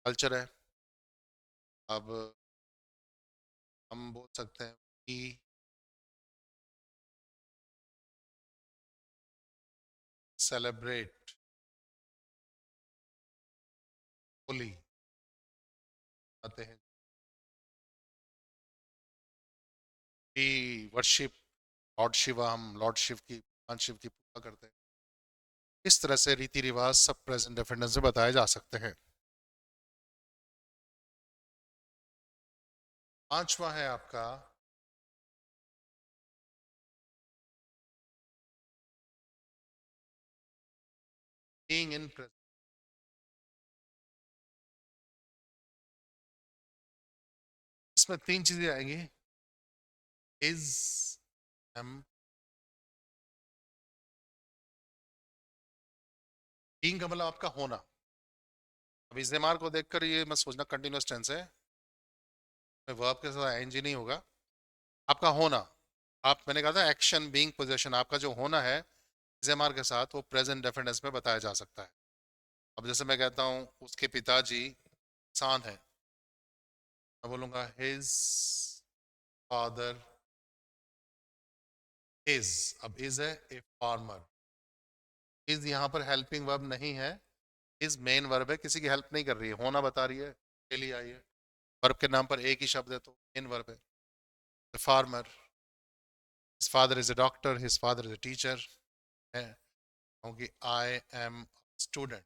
कल्चर है। अब हम बोल सकते हैं कि सेलिब्रेट होली आते हैं, कि वर्शिप लॉर्ड शिवा, हम लॉर्ड शिव की, भगवान शिव की पूजा करते हैं। इस तरह से रीति रिवाज सब प्रेजेंट डेफिनेट से बताए जा सकते हैं। पांचवा है आपका बीइंग इन प्रेजेंट। इसमें तीन चीजें आएंगी, इज, एम, बीइंग का मतलब आपका होना। अब इस एमआर को देखकर ये मत सोचना कंटिन्यूअस टेंस है, वर्ब के साथ आईएनजी नहीं होगा। आपका होना, आप, मैंने कहा था एक्शन बीइंग पोजीशन, आपका जो होना है जेमार के साथ वो प्रेजेंट डेफिनेट्स में बताया जा सकता है। अब जैसे मैं कहता हूँ उसके पिताजी किसान है, मैं बोलूंगा हिज फादर इज। अब इज है ए फार्मर। इज यहाँ पर हेल्पिंग वर्ब नहीं है, इज मेन वर्ब है, किसी की हेल्प नहीं कर रही है, होना बता रही है, के लिए आई है। वर्ब के नाम पर एक ही शब्द है तो मेन वर्ब है। Farmer, his father is a doctor, his father is a teacher है, क्योंकि आई एम स्टूडेंट।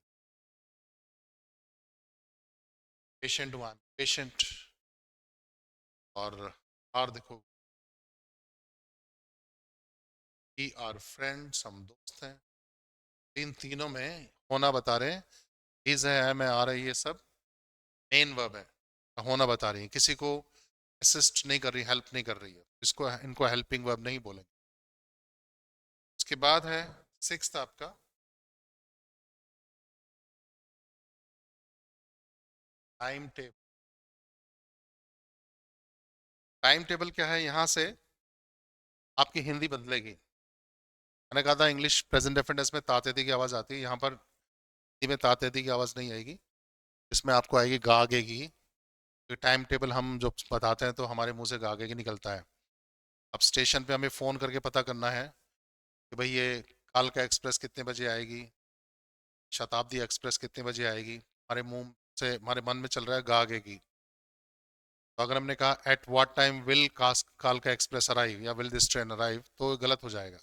पेशेंट हुआ, पेशेंट। और देखो, वी आर फ्रेंड्स, हम दोस्त हैं। इन तीनों में होना बता रहे हैं, इज है, एम है, आ रही है, सब मेन वर्ब है, होना बता रही है, किसी को असिस्ट नहीं कर रही, हेल्प नहीं कर रही है, इसको, इनको हेल्पिंग वर्ब नहीं बोलेंगे। उसके बाद है सिक्स्थ आपका टाइम टेबल। टाइम टेबल क्या है? यहाँ से आपकी हिंदी बदलेगी। मैंने कहा था इंग्लिश प्रेजेंट डेफिनेट में तातेती की आवाज़ आती है, यहाँ पर हिंदी में तातेती की आवाज़ नहीं आएगी, इसमें आपको आएगी गागे की। टाइम टेबल हम जो बताते हैं तो हमारे मुंह से गागे की निकलता है। अब स्टेशन पे हमें फ़ोन करके पता करना है कि भाई ये कालका एक्सप्रेस कितने बजे आएगी, शताब्दी एक्सप्रेस कितने बजे आएगी, हमारे मुंह से हमारे मन में चल रहा है गागे की। तो अगर हमने कहा एट व्हाट टाइम विल कालका एक्सप्रेस अराइव या विल दिस ट्रेन अराइव, तो गलत हो जाएगा।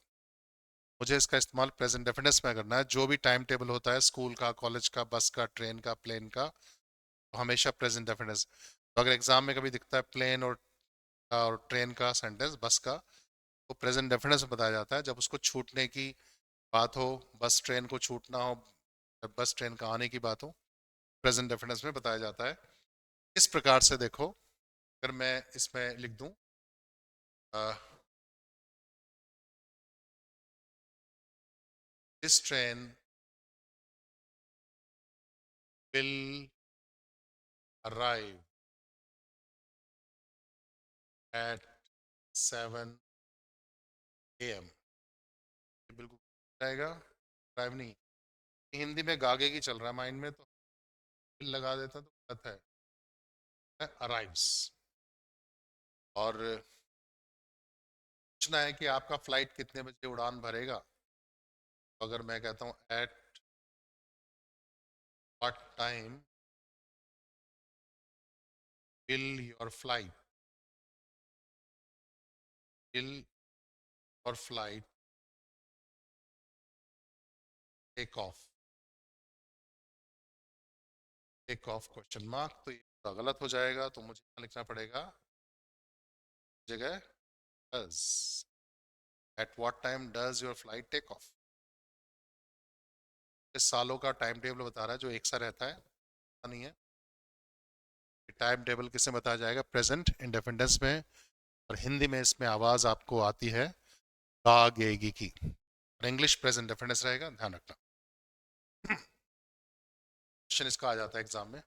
मुझे इसका इस्तेमाल प्रेजेंट डेफिनेट में करना है। जो भी टाइम टेबल होता है स्कूल का, कॉलेज का, बस का, ट्रेन का, प्लेन का, तो हमेशा प्रेजेंट डेफिनेट। तो अगर एग्जाम में कभी दिखता है प्लेन और ट्रेन का सेंटेंस, बस का, तो प्रेजेंट डेफिनेट में बताया जाता है। जब उसको छूटने की बात हो, बस ट्रेन को छूटना हो, बस ट्रेन का आने की बात हो, प्रेजेंट डेफिनेट में बताया जाता है। इस प्रकार से देखो, अगर मैं इसमें लिख दूं this train will arrive at 7 AM, बिल्कुल जाएगा। ड्राइव नहीं, हिंदी में गागे की चल रहा है माइंड में, तो लगा देता तो गलत है, अराइव्स। और पूछना है कि आपका फ्लाइट कितने बजे उड़ान भरेगा, तो अगर मैं कहता हूँ at what time will your flight take off question mark, तो ये पूरा गलत हो जाएगा। तो मुझे यहाँ लिखना पड़ेगा जगह does, at what time does your flight take off. इस सालों का टाइम टेबल बता रहा है जो एक सा रहता है, नहीं है। टाइम टेबल किससे बताया जाएगा, प्रेजेंट इंडेफिनिट्स में। और हिंदी में इसमें आवाज आपको आती है गागेगी की, और इंग्लिश प्रेजेंट इंडेफिनिट्स रहेगा, ध्यान रखना। क्वेश्चन इसका आ जाता है एग्जाम में।